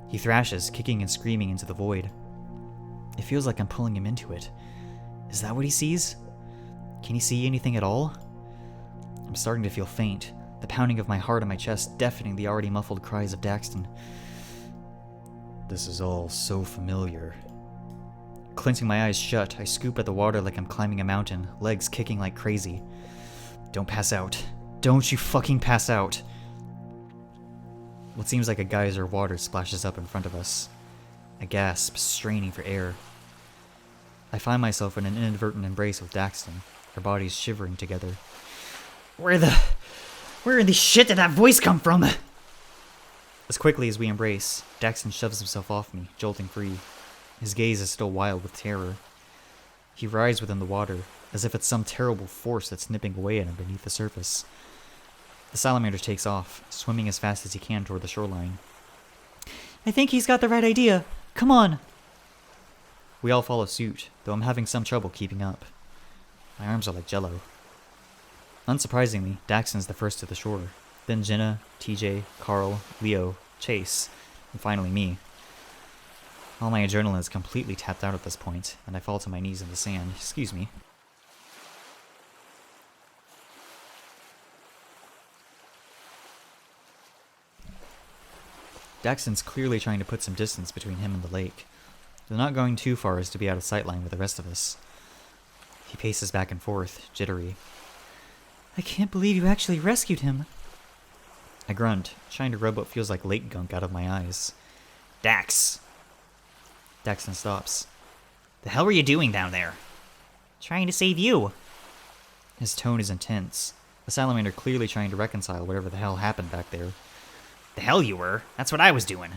He thrashes, kicking and screaming into the void. It feels like I'm pulling him into it. Is that what he sees? Can he see anything at all? I'm starting to feel faint, the pounding of my heart in my chest deafening the already muffled cries of Daxton. This is all so familiar. Clenching my eyes shut, I scoop at the water like I'm climbing a mountain, legs kicking like crazy. Don't pass out. Don't you fucking pass out. What seems like a geyser of water splashes up in front of us. I gasp, straining for air. I find myself in an inadvertent embrace with Daxton, our bodies shivering together. Where in the shit did that voice come from? As quickly as we embrace, Daxton shoves himself off me, jolting free. His gaze is still wild with terror. He writhes within the water, as if it's some terrible force that's nipping away at him beneath the surface. The salamander takes off, swimming as fast as he can toward the shoreline. I think he's got the right idea. Come on. We all follow suit, though I'm having some trouble keeping up. My arms are like jello. Unsurprisingly, Daxton's the first to the shore. Then Jenna, TJ, Carl, Leo, Chase, and finally me. All my adrenaline is completely tapped out at this point, and I fall to my knees in the sand. Excuse me. Daxton's clearly trying to put some distance between him and the lake. They're not going too far as to be out of sightline with the rest of us. He paces back and forth, jittery. I can't believe you actually rescued him. I grunt, trying to rub what feels like lake gunk out of my eyes. Dax, Daxton stops. the hell were you doing down there? Trying to save you. His tone is intense, the salamander clearly trying to reconcile whatever the hell happened back there. The hell you were? That's what I was doing.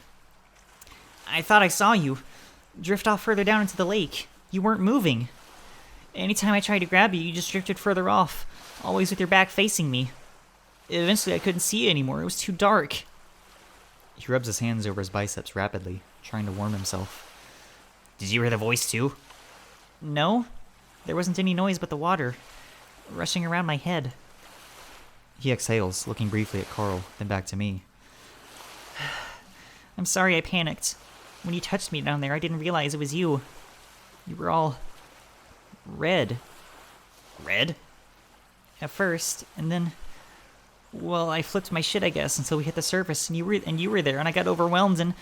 I thought I saw you drift off further down into the lake. You weren't moving. Anytime I tried to grab you, you just drifted further off, always with your back facing me. Eventually, I couldn't see you anymore. It was too dark. He rubs his hands over his biceps rapidly, trying to warm himself. Did you hear the voice too? No, there wasn't any noise but the water rushing around my head. He exhales, looking briefly at Carl, then back to me. I'm sorry I panicked. When you touched me down there, I didn't realize it was you. You were all red Red? at first, and then, well, I flipped my shit, I guess, until we hit the surface, and you were there, and I got overwhelmed, and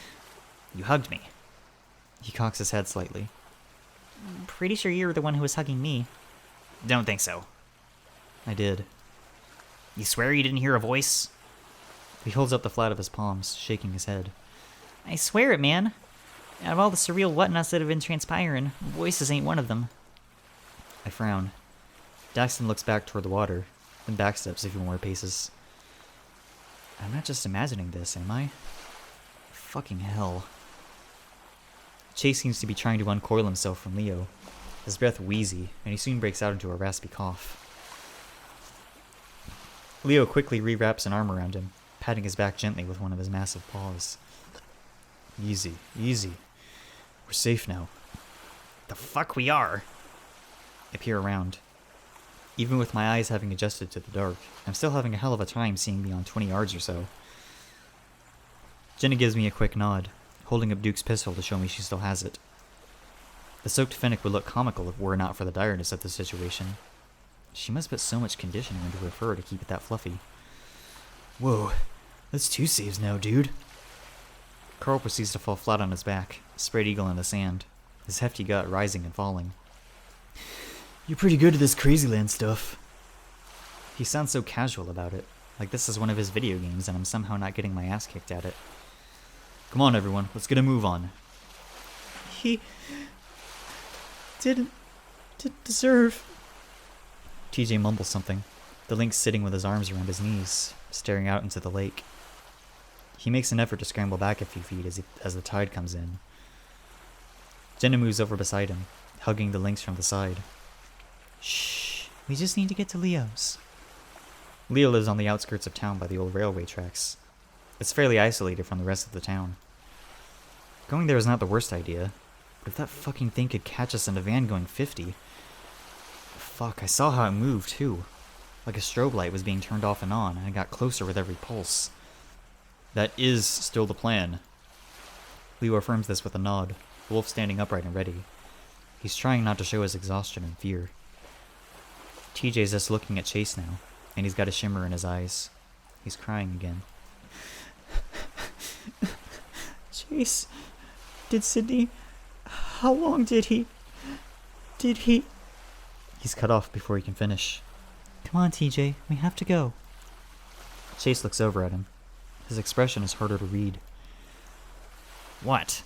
You hugged me. He cocks his head slightly. I'm pretty sure you were the one who was hugging me. Don't think so. I did. You swear you didn't hear a voice? He holds up the flat of his palms, shaking his head. I swear it, man. Out of all the surreal whatnots that have been transpiring, voices ain't one of them. I frown. Daxton looks back toward the water, then backsteps a few more paces. I'm not just imagining this, am I? Fucking hell. Chase seems to be trying to uncoil himself from Leo, his breath wheezy, and he soon breaks out into a raspy cough. Leo quickly rewraps an arm around him, patting his back gently with one of his massive paws. Easy, easy. We're safe now. The fuck we are. I peer around. Even with my eyes having adjusted to the dark, I'm still having a hell of a time seeing beyond 20 yards or so. Jenna gives me a quick nod, holding up Duke's pistol to show me she still has it. The soaked Fennec would look comical if it were not for the direness of the situation. She must put so much conditioning into her fur to keep it that fluffy. Whoa, that's 2 saves now, dude. Carl proceeds to fall flat on his back, spread eagle in the sand, his hefty gut rising and falling. You're pretty good at this Crazyland stuff. He sounds so casual about it, like this is one of his video games and I'm somehow not getting my ass kicked at it. Come on, everyone, let's get a move on. He didn't deserve. TJ mumbles something, the lynx sitting with his arms around his knees, staring out into the lake. He makes an effort to scramble back a few feet as the tide comes in. Jenna moves over beside him, hugging the lynx from the side. Shh, we just need to get to Leo's. Leo lives on the outskirts of town by the old railway tracks. It's fairly isolated from the rest of the town. Going there is not the worst idea, but if that fucking thing could catch us in a van going 50... Fuck, I saw how it moved too. Like a strobe light was being turned off and on, and it got closer with every pulse. That is still the plan. Leo affirms this with a nod, the wolf standing upright and ready. He's trying not to show his exhaustion and fear. TJ's just looking at Chase now, and he's got a shimmer in his eyes. He's crying again. Chase, did Sydney... How long did he... He's cut off before he can finish. Come on, TJ, we have to go. Chase looks over at him. His expression is harder to read. What?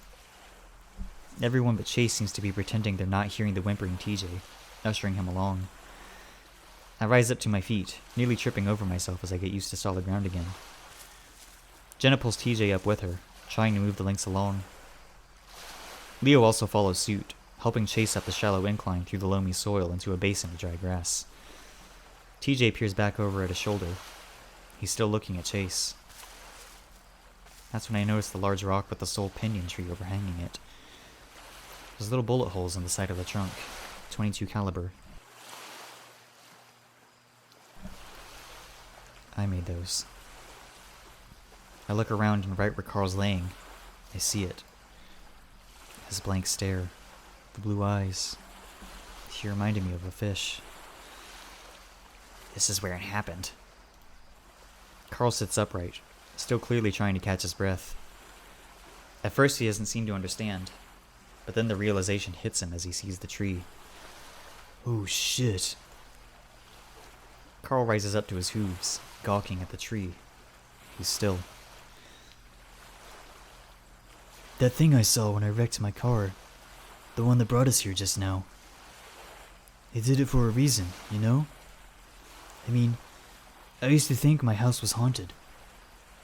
Everyone but Chase seems to be pretending they're not hearing the whimpering TJ, ushering him along. I rise up to my feet, nearly tripping over myself as I get used to solid ground again. Jenna pulls TJ up with her, trying to move the lynx along. Leo also follows suit, helping Chase up the shallow incline through the loamy soil into a basin of dry grass. TJ peers back over at his shoulder. He's still looking at Chase. That's when I notice the large rock with the sole pinyon tree overhanging it. There's little bullet holes in the side of the trunk, 22 caliber. I made those. I look around and right where Carl's laying, I see it. His blank stare, the blue eyes. He reminded me of a fish. This is where it happened. Carl sits upright, still clearly trying to catch his breath. At first he doesn't seem to understand, but then the realization hits him as he sees the tree. Oh shit. Carl rises up to his hooves, gawking at the tree. He's still. That thing I saw when I wrecked my car, the one that brought us here just now. It did it for a reason, you know? I mean, I used to think my house was haunted,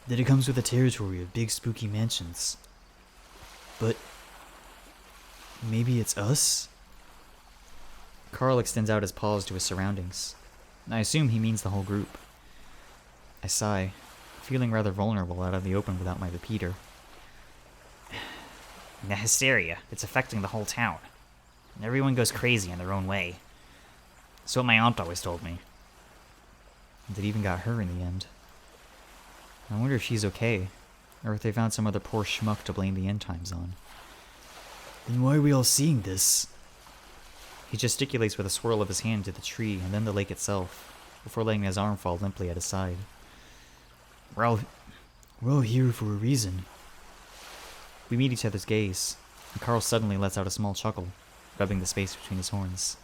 that it comes with the territory of big spooky mansions. But maybe it's us? Carl extends out his paws to his surroundings. I assume he means the whole group. I sigh, feeling rather vulnerable out of the open without my repeater. The hysteria, it's affecting the whole town. Everyone goes crazy in their own way. That's what my aunt always told me. And it even got her in the end. I wonder if she's okay, or if they found some other poor schmuck to blame the end times on. Then why are we all seeing this? He gesticulates with a swirl of his hand to the tree and then the lake itself, before letting his arm fall limply at his side. We're all here for a reason. We meet each other's gaze, and Carl suddenly lets out a small chuckle, rubbing the space between his horns.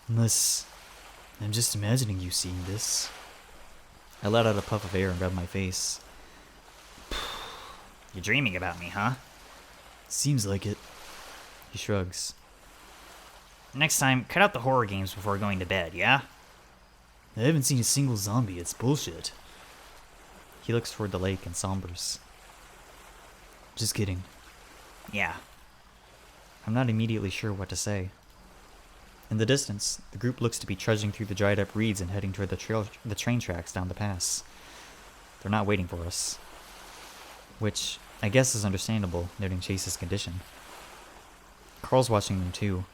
Unless I'm just imagining you seeing this. I let out a puff of air and rubbed my face. You're dreaming about me, huh? Seems like it. He shrugs. Next time, cut out the horror games before going to bed, yeah? I haven't seen a single zombie, it's bullshit. He looks toward the lake and sombers. Just kidding. Yeah. I'm not immediately sure what to say. In the distance, the group looks to be trudging through the dried up reeds and heading toward the train tracks down the pass. They're not waiting for us. Which, I guess is understandable, noting Chase's condition. Carl's watching them too,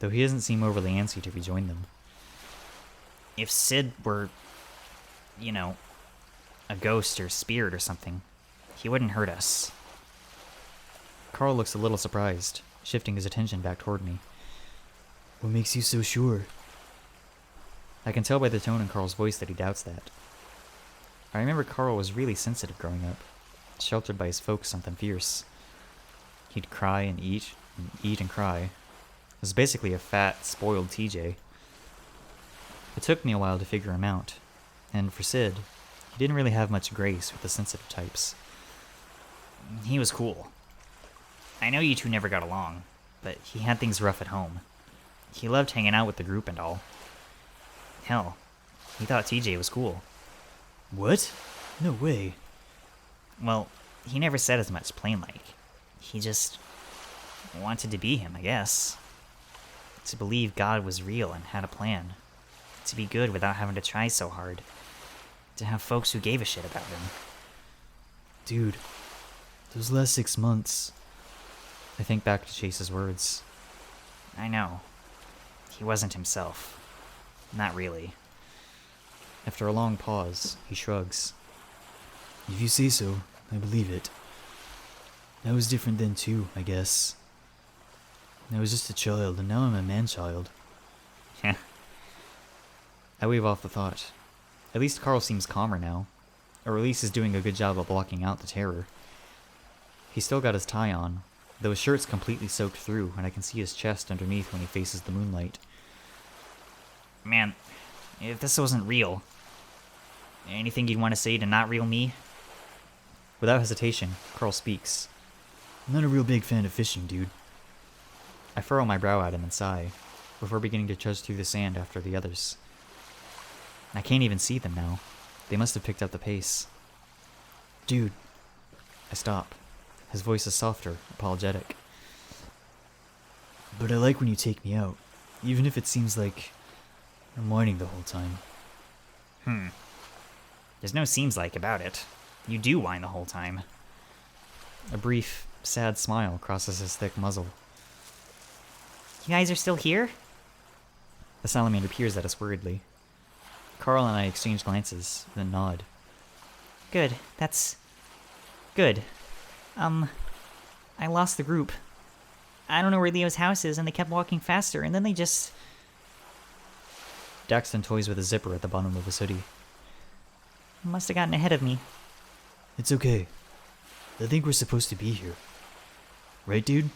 though he doesn't seem overly antsy to rejoin them. If Sid were, you know, a ghost or spirit or something, he wouldn't hurt us. Carl looks a little surprised, shifting his attention back toward me. What makes you so sure? I can tell by the tone in Carl's voice that he doubts that. I remember Carl was really sensitive growing up, sheltered by his folks something fierce. He'd cry and eat and cry. It was basically a fat, spoiled TJ. It took me a while to figure him out, and for Sid, he didn't really have much grace with the sensitive types. He was cool. I know you two never got along, but he had things rough at home. He loved hanging out with the group and all. Hell, he thought TJ was cool. What? No way. Well, he never said as much plain like. He just wanted to be him, I guess. To believe God was real and had a plan. To be good without having to try so hard. To have folks who gave a shit about him. Dude, those last 6 months... I think back to Chase's words. I know. He wasn't himself. Not really. After a long pause, he shrugs. If you say so, I believe it. I was different then too, I guess. I was just a child, and now I'm a man-child. I wave off the thought. At least Carl seems calmer now. Or at least is doing a good job of blocking out the terror. He's still got his tie on, though his shirt's completely soaked through, and I can see his chest underneath when he faces the moonlight. Man, if this wasn't real, anything you'd want to say to not real me? Without hesitation, Carl speaks. I'm not a real big fan of fishing, dude. I furrow my brow at him and sigh, before beginning to trudge through the sand after the others. I can't even see them now. They must have picked up the pace. Dude. I stop. His voice is softer, apologetic. But I like when you take me out, even if it seems like I'm whining the whole time. There's no seems like about it. You do whine the whole time. A brief, sad smile crosses his thick muzzle. You guys are still here? The salamander peers at us worriedly. Carl and I exchange glances, then nod. Good. That's good. I lost the group. I don't know where Leo's house is, and they kept walking faster, and then they just... Daxton toys with a zipper at the bottom of his hoodie. must have gotten ahead of me. It's okay. I think we're supposed to be here. Right, dude?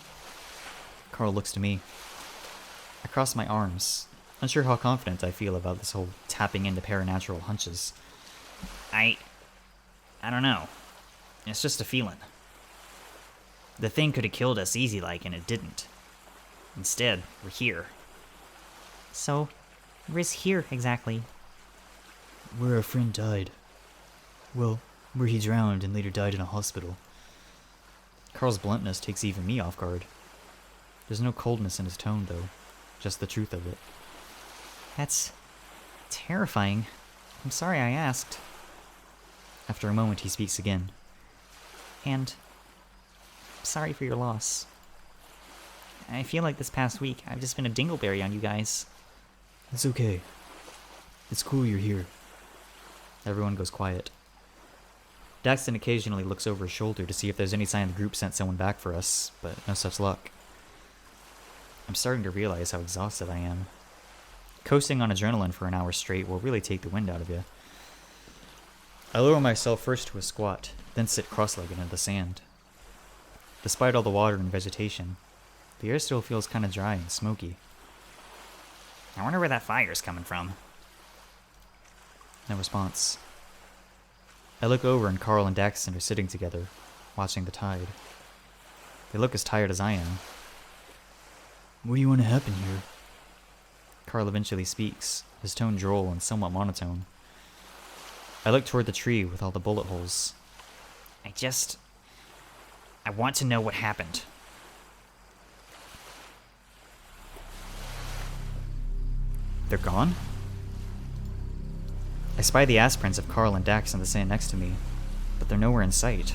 Carl looks to me. I cross my arms, unsure how confident I feel about this whole tapping into paranatural hunches. I don't know. It's just a feeling. The thing could have killed us easy like, and it didn't. Instead, we're here. So, where's here exactly? Where our friend died. Well, where he drowned and later died in a hospital. Carl's bluntness takes even me off guard. There's no coldness in his tone, though. Just the truth of it. That's terrifying. I'm sorry I asked. After a moment, he speaks again. And sorry for your loss. I feel like this past week I've just been a dingleberry on you guys. It's okay. It's cool you're here. Everyone goes quiet. Daxton occasionally looks over his shoulder to see if there's any sign the group sent someone back for us, but no such luck. I'm starting to realize how exhausted I am. Coasting on adrenaline for an hour straight will really take the wind out of you. I lower myself first to a squat, then sit cross-legged in the sand. Despite all the water and vegetation, the air still feels kind of dry and smoky. I wonder where that fire's coming from. No response. I look over and Carl and Daxton are sitting together, watching the tide. They look as tired as I am. What do you want to happen here? Carl eventually speaks, his tone droll and somewhat monotone. I look toward the tree with all the bullet holes. I want to know what happened. They're gone? I spy the ass prints of Carl and Dax in the sand next to me, but they're nowhere in sight.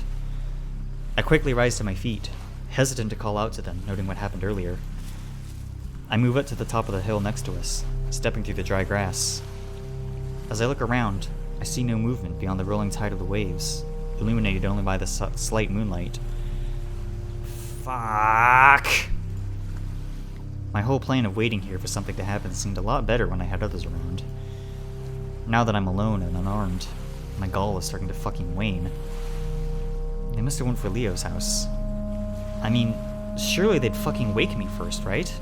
I quickly rise to my feet, hesitant to call out to them, noting what happened earlier. I move up to the top of the hill next to us, stepping through the dry grass. As I look around, I see no movement beyond the rolling tide of the waves, illuminated only by the slight moonlight. Fuck! My whole plan of waiting here for something to happen seemed a lot better when I had others around. Now that I'm alone and unarmed, my gall is starting to fucking wane. They must have went for Leo's house. I mean, surely they'd fucking wake me first, right?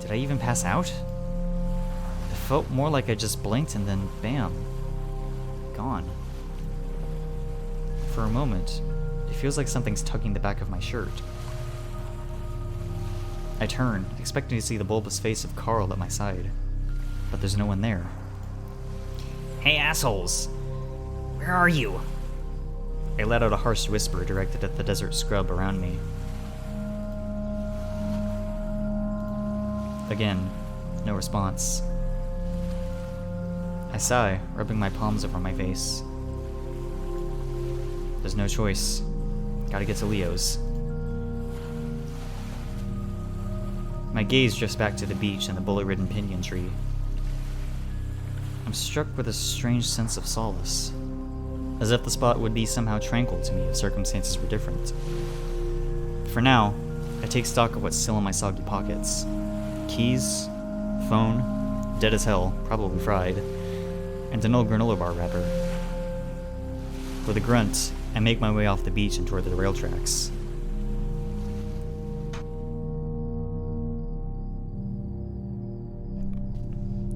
Did I even pass out? It felt more like I just blinked and then bam. Gone. For a moment, it feels like something's tugging the back of my shirt. I turn, expecting to see the bulbous face of Carl at my side, but there's no one there. Hey, assholes! Where are you? I let out a harsh whisper directed at the desert scrub around me. Again, no response. I sigh, rubbing my palms over my face. There's no choice. Gotta get to Leo's. My gaze drifts back to the beach and the bullet-ridden pinyon tree. I'm struck with a strange sense of solace, as if the spot would be somehow tranquil to me if circumstances were different. For now, I take stock of what's still in my soggy pockets. Keys, phone, dead as hell, probably fried, and an old granola bar wrapper. With a grunt, I make my way off the beach and toward the rail tracks.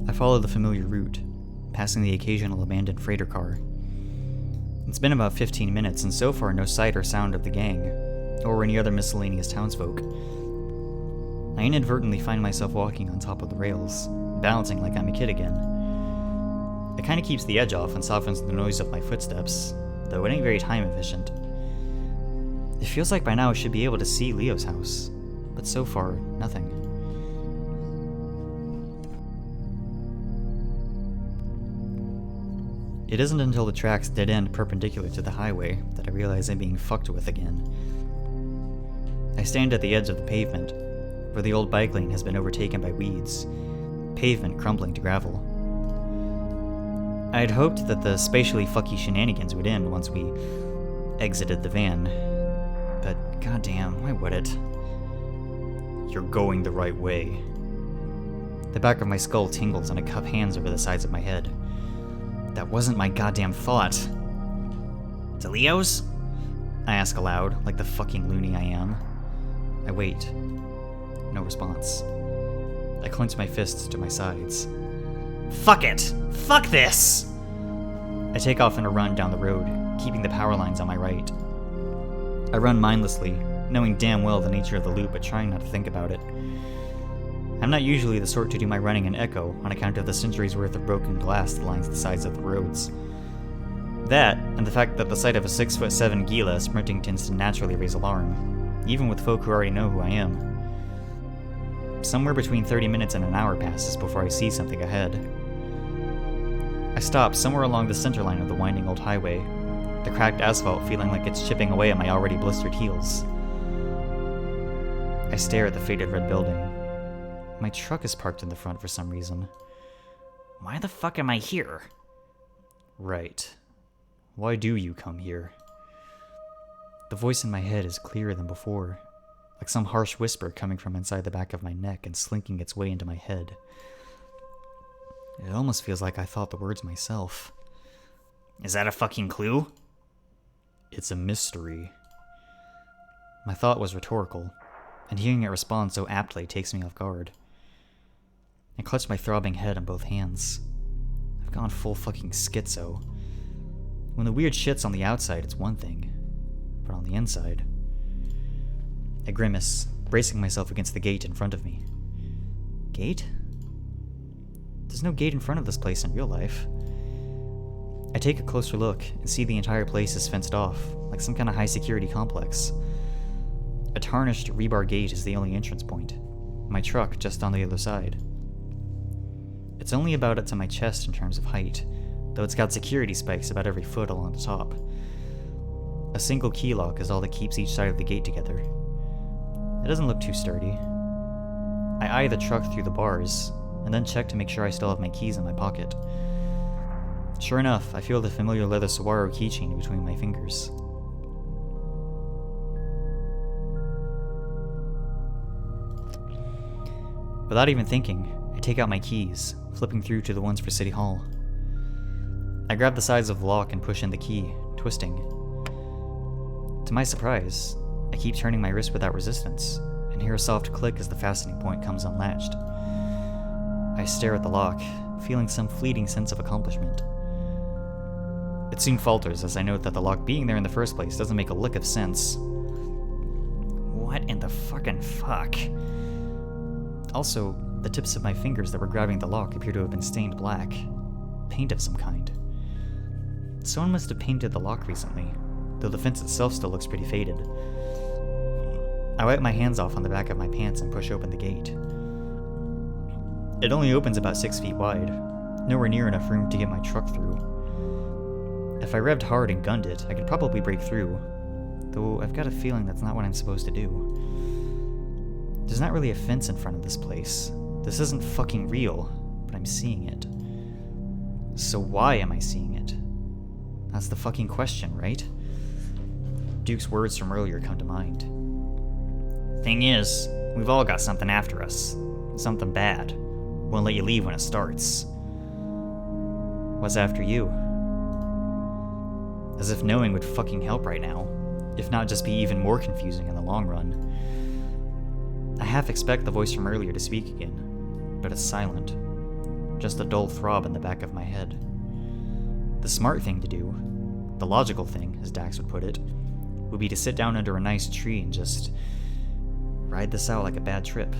I follow the familiar route, passing the occasional abandoned freighter car. It's been about 15 minutes, and so far no sight or sound of the gang, or any other miscellaneous townsfolk. I inadvertently find myself walking on top of the rails, balancing like I'm a kid again. It kinda keeps the edge off and softens the noise of my footsteps, though it ain't very time efficient. It feels like by now I should be able to see Leo's house, but so far, nothing. It isn't until the tracks dead end perpendicular to the highway that I realize I'm being fucked with again. I stand at the edge of the pavement, where the old bike lane has been overtaken by weeds, pavement crumbling to gravel. I had hoped that the spatially fucky shenanigans would end once we exited the van. But goddamn, why would it? You're going the right way. The back of my skull tingles and I cup hands over the sides of my head. That wasn't my goddamn thought. To Leo's? I ask aloud, like the fucking loony I am. I wait. No response. I clench my fists to my sides. Fuck it! Fuck this! I take off in a run down the road, keeping the power lines on my right. I run mindlessly, knowing damn well the nature of the loop but trying not to think about it. I'm not usually the sort to do my running in echo on account of the centuries worth of broken glass that lines the sides of the roads. That, and the fact that the sight of a 6'7" Gila sprinting tends to naturally raise alarm, even with folk who already know who I am. Somewhere between 30 minutes and an hour passes before I see something ahead. I stop somewhere along the center line of the winding old highway, the cracked asphalt feeling like it's chipping away at my already blistered heels. I stare at the faded red building. My truck is parked in the front for some reason. Why the fuck am I here? Right. Why do you come here? The voice in my head is clearer than before, like some harsh whisper coming from inside the back of my neck and slinking its way into my head. It almost feels like I thought the words myself. Is that a fucking clue? It's a mystery. My thought was rhetorical, and hearing it respond so aptly takes me off guard. I clutch my throbbing head in both hands. I've gone full fucking schizo. When the weird shit's on the outside, it's one thing, but on the inside... I grimace, bracing myself against the gate in front of me. Gate? There's no gate in front of this place in real life. I take a closer look and see the entire place is fenced off, like some kind of high-security complex. A tarnished rebar gate is the only entrance point, my truck just on the other side. It's only about up to my chest in terms of height, though it's got security spikes about every foot along the top. A single key lock is all that keeps each side of the gate together. It doesn't look too sturdy. I eye the truck through the bars, and then check to make sure I still have my keys in my pocket. Sure enough, I feel the familiar leather saguaro keychain between my fingers. Without even thinking, I take out my keys, flipping through to the ones for City Hall. I grab the sides of the lock and push in the key, twisting. To my surprise, I keep turning my wrist without resistance, and hear a soft click as the fastening point comes unlatched. I stare at the lock, feeling some fleeting sense of accomplishment. It soon falters as I note that the lock being there in the first place doesn't make a lick of sense. What in the fucking fuck? Also, the tips of my fingers that were grabbing the lock appear to have been stained black. Paint of some kind. Someone must have painted the lock recently, though the fence itself still looks pretty faded. I wipe my hands off on the back of my pants and push open the gate. It only opens about 6 feet wide, nowhere near enough room to get my truck through. If I revved hard and gunned it, I could probably break through, though I've got a feeling that's not what I'm supposed to do. There's not really a fence in front of this place. This isn't fucking real, but I'm seeing it. So why am I seeing it? That's the fucking question, right? Duke's words from earlier come to mind. Thing is, we've all got something after us. Something bad. Won't let you leave when it starts. What's after you? As if knowing would fucking help right now, if not just be even more confusing in the long run. I half expect the voice from earlier to speak again, but it's silent. Just a dull throb in the back of my head. The smart thing to do, the logical thing, as Dax would put it, would be to sit down under a nice tree and just ride this out like a bad trip.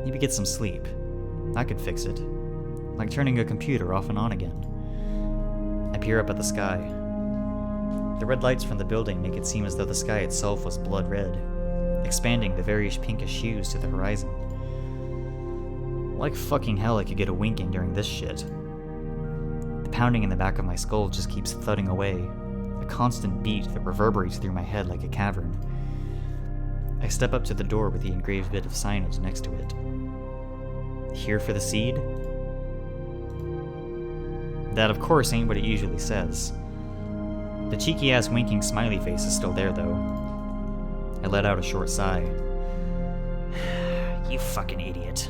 Maybe get some sleep. I could fix it. Like turning a computer off and on again. I peer up at the sky. The red lights from the building make it seem as though the sky itself was blood red, expanding the various pinkish hues to the horizon. Like fucking hell I could get a wink in during this shit. The pounding in the back of my skull just keeps thudding away, a constant beat that reverberates through my head like a cavern. I step up to the door with the engraved bit of signage next to it. Here for the seed? That, of course, ain't what it usually says. The cheeky-ass winking smiley face is still there, though. I let out a short sigh. You fucking idiot.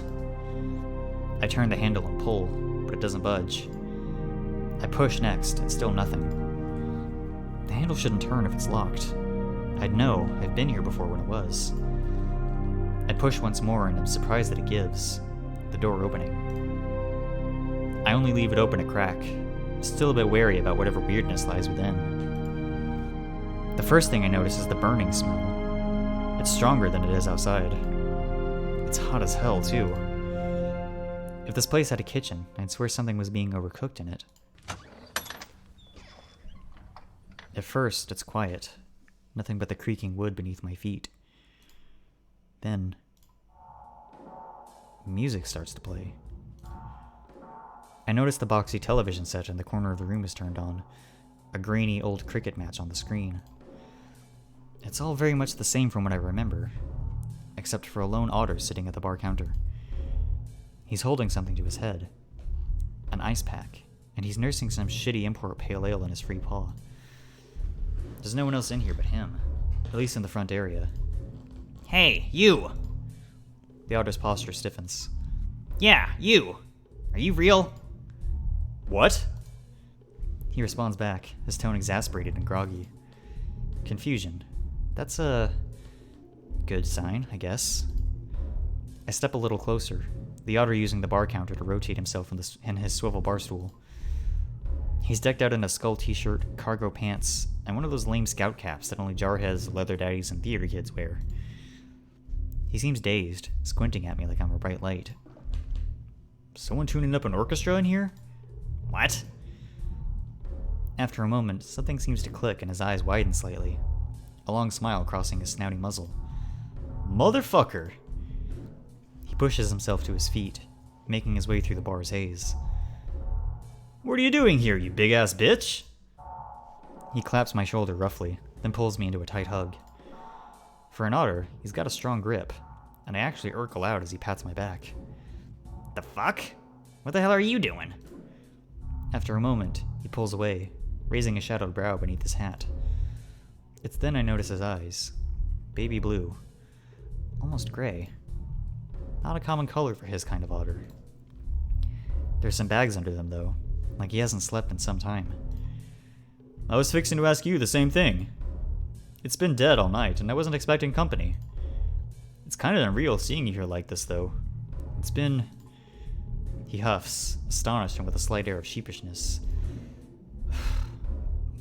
I turn the handle and pull, but it doesn't budge. I push next, and still nothing. The handle shouldn't turn if it's locked. I'd know, I've been here before when it was. I push once more and am surprised that it gives, the door opening. I only leave it open a crack, still a bit wary about whatever weirdness lies within. The first thing I notice is the burning smell. It's stronger than it is outside. It's hot as hell, too. If this place had a kitchen, I'd swear something was being overcooked in it. At first, it's quiet. Nothing but the creaking wood beneath my feet. Then, music starts to play. I notice the boxy television set in the corner of the room is turned on, a grainy old cricket match on the screen. It's all very much the same from what I remember, except for a lone otter sitting at the bar counter. He's holding something to his head, an ice pack, and he's nursing some shitty import pale ale in his free paw. There's no one else in here but him, at least in the front area. Hey, you! The otter's posture stiffens. Yeah, you! Are you real? What? He responds back, his tone exasperated and groggy. Confusion. That's a good sign, I guess. I step a little closer, the otter using the bar counter to rotate himself in his swivel bar stool. He's decked out in a skull t-shirt, cargo pants, and one of those lame scout caps that only jarheads, leather daddies, and theater kids wear. He seems dazed, squinting at me like I'm a bright light. Someone tuning up an orchestra in here? What? After a moment, something seems to click and his eyes widen slightly, a long smile crossing his snouty muzzle. Motherfucker! He pushes himself to his feet, making his way through the bar's haze. What are you doing here, you big-ass bitch? He claps my shoulder roughly, then pulls me into a tight hug. For an otter, he's got a strong grip, and I actually irk aloud as he pats my back. The fuck? What the hell are you doing? After a moment, he pulls away, raising a shadowed brow beneath his hat. It's then I notice his eyes. Baby blue. Almost gray. Not a common color for his kind of otter. There's some bags under them, though, like he hasn't slept in some time. I was fixing to ask you the same thing. It's been dead all night, and I wasn't expecting company. It's kind of unreal seeing you here like this, though. It's been... He huffs, astonished and with a slight air of sheepishness.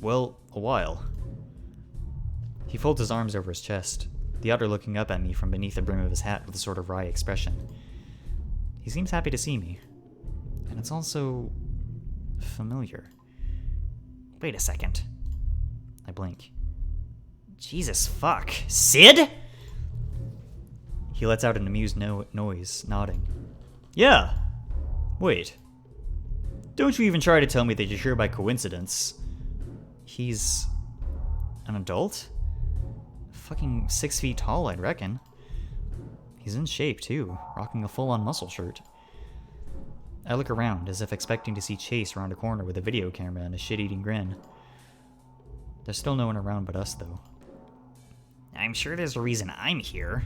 Well, a while. He folds his arms over his chest, the otter looking up at me from beneath the brim of his hat with a sort of wry expression. He seems happy to see me. And it's also... familiar. Wait a second. I blink. Jesus fuck. Sid? He lets out an amused noise, nodding. Yeah! Wait. Don't you even try to tell me that you're here by coincidence. He's... an adult? Fucking 6 feet tall, I'd reckon. He's in shape, too, rocking a full-on muscle shirt. I look around, as if expecting to see Chase around a corner with a video camera and a shit-eating grin. There's still no one around but us, though. I'm sure there's a reason I'm here.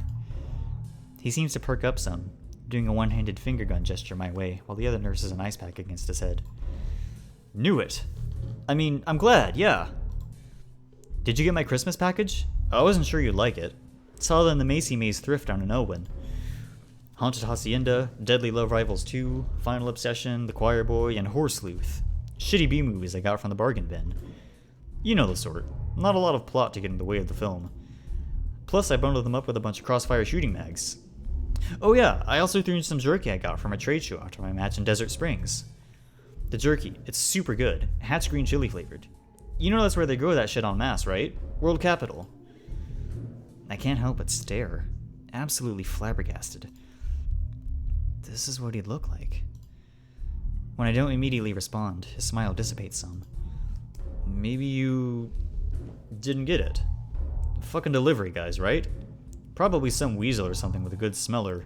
He seems to perk up some, doing a one-handed finger gun gesture my way, while the other nurses an ice pack against his head. Knew it. I mean, I'm glad, yeah. Did you get my Christmas package? I wasn't sure you'd like it. Saw it in the Macy Maze thrift down in Elwyn. Haunted Hacienda, Deadly Love Rivals 2, Final Obsession, The Choir Boy, and Horse Sleuth. Shitty B-movies I got from the bargain bin. You know the sort. Not a lot of plot to get in the way of the film. Plus, I bundled them up with a bunch of Crossfire shooting mags. Oh yeah, I also threw in some jerky I got from a trade show after my match in Desert Springs. The jerky, it's super good, Hatch green chili flavored. You know that's where they grow that shit en masse, right? World capital. I can't help but stare, absolutely flabbergasted. This is what he'd look like. When I don't immediately respond, his smile dissipates some. Maybe you... didn't get it. Fucking delivery guys, right? Probably some weasel or something with a good smeller.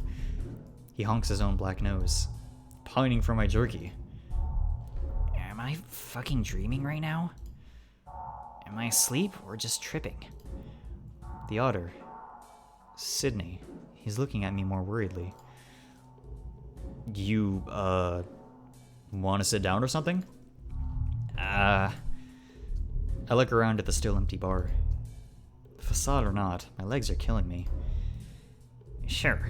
He honks his own black nose. Pining for my jerky. Am I fucking dreaming right now? Am I asleep or just tripping? The otter. Sydney. He's looking at me more worriedly. You, want to sit down or something? I look around at the still empty bar. Facade or not, my legs are killing me. Sure.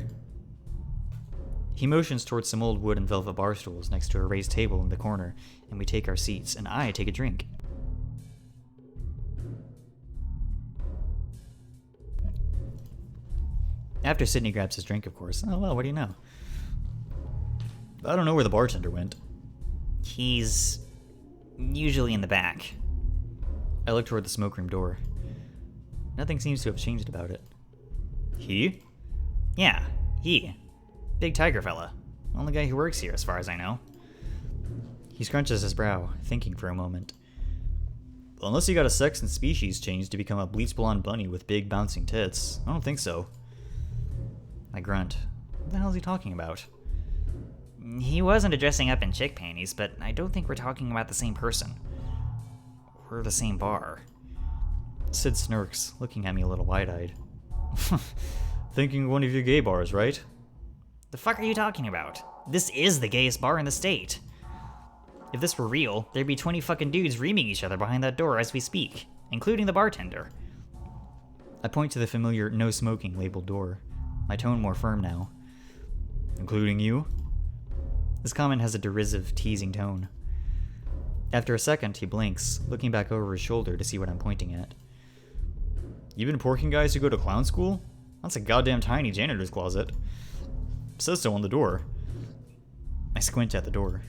He motions towards some old wood and velvet bar stools next to a raised table in the corner, and we take our seats, and I take a drink. After Sydney grabs his drink, of course. Oh, well, what do you know? I don't know where the bartender went. He's usually in the back. I look toward the smoke room door. Nothing seems to have changed about it. He? Yeah, he. Big tiger fella. Only guy who works here, as far as I know. He scrunches his brow, thinking for a moment. Unless he got a sex and species change to become a bleach blonde bunny with big bouncing tits. I don't think so. I grunt. What the hell is he talking about? He was into dressing up in chick panties, but I don't think we're talking about the same person. Or the same bar. Sid smirks, looking at me a little wide-eyed. Thinking one of your gay bars, right? The fuck are you talking about? This is the gayest bar in the state. If this were real, there'd be 20 fucking dudes reaming each other behind that door as we speak, including the bartender. I point to the familiar no smoking labeled door, my tone more firm now. Including you? This comment has a derisive, teasing tone. After a second, he blinks, looking back over his shoulder to see what I'm pointing at. You been porking guys who go to clown school? That's a goddamn tiny janitor's closet. Says so on the door. I squint at the door.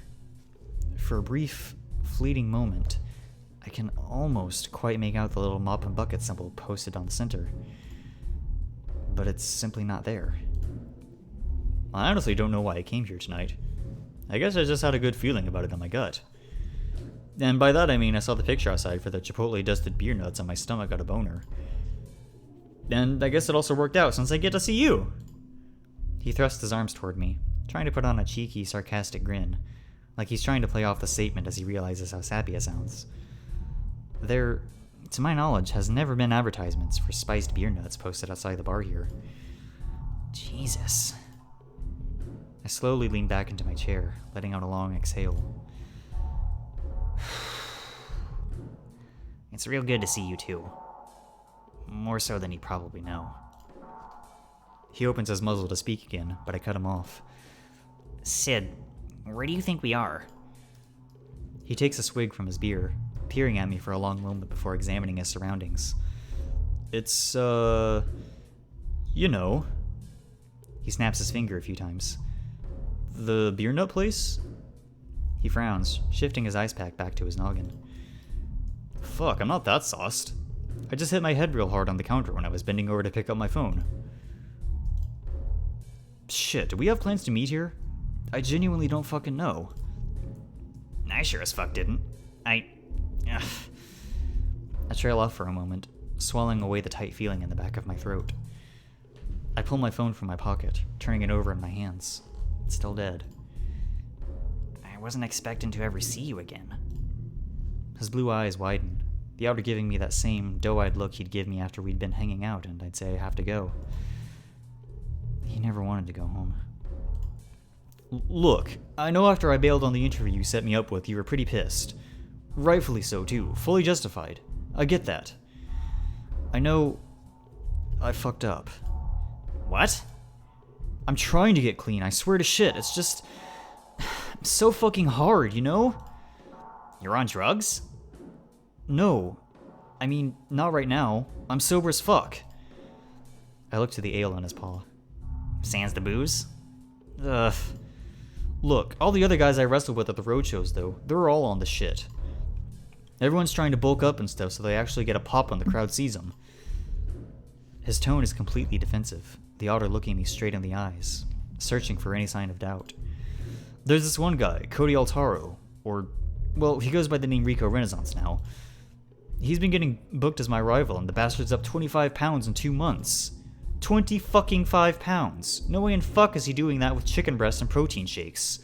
For a brief, fleeting moment, I can almost quite make out the little mop and bucket symbol posted on the center. But it's simply not there. I honestly don't know why I came here tonight. I guess I just had a good feeling about it in my gut. And by that I mean I saw the picture outside for the Chipotle dusted beer nuts and my stomach got a boner. And I guess it also worked out since I get to see you. He thrusts his arms toward me, trying to put on a cheeky, sarcastic grin, like he's trying to play off the statement as he realizes how sappy it sounds. There, to my knowledge, has never been advertisements for spiced beer nuts posted outside the bar here. Jesus. I slowly lean back into my chair, letting out a long exhale. It's real good to see you too. More so than you probably know. He opens his muzzle to speak again, but I cut him off. Sid, where do you think we are? He takes a swig from his beer, peering at me for a long moment before examining his surroundings. It's, you know. He snaps his finger a few times. The beer nut place? He frowns, shifting his ice pack back to his noggin. Fuck, I'm not that sauced. I just hit my head real hard on the counter when I was bending over to pick up my phone. Shit, do we have plans to meet here? I genuinely don't fucking know. I sure as fuck didn't. I trail off for a moment, swallowing away the tight feeling in the back of my throat. I pull my phone from my pocket, turning it over in my hands. It's still dead. I wasn't expecting to ever see you again. His blue eyes widen, the outer giving me that same doe-eyed look he'd give me after we'd been hanging out and I'd say I have to go. He never wanted to go home. Look, I know after I bailed on the interview you set me up with, you were pretty pissed. Rightfully so, too. Fully justified. I get that. I know I fucked up. What? I'm trying to get clean, I swear to shit. It's just... I'm so fucking hard, you know? You're on drugs? No. I mean, not right now. I'm sober as fuck. I look to the ale on his paw. Sans the booze? Ugh. Look, all the other guys I wrestled with at the roadshows, though, they're all on the shit. Everyone's trying to bulk up and stuff so they actually get a pop when the crowd sees them. His tone is completely defensive, the otter looking me straight in the eyes, searching for any sign of doubt. There's this one guy, Cody Altaro, or, well, he goes by the name Rico Renaissance now. He's been getting booked as my rival, and the bastard's up 25 pounds in 2 months. 20-fucking-5 pounds. No way in fuck is he doing that with chicken breasts and protein shakes.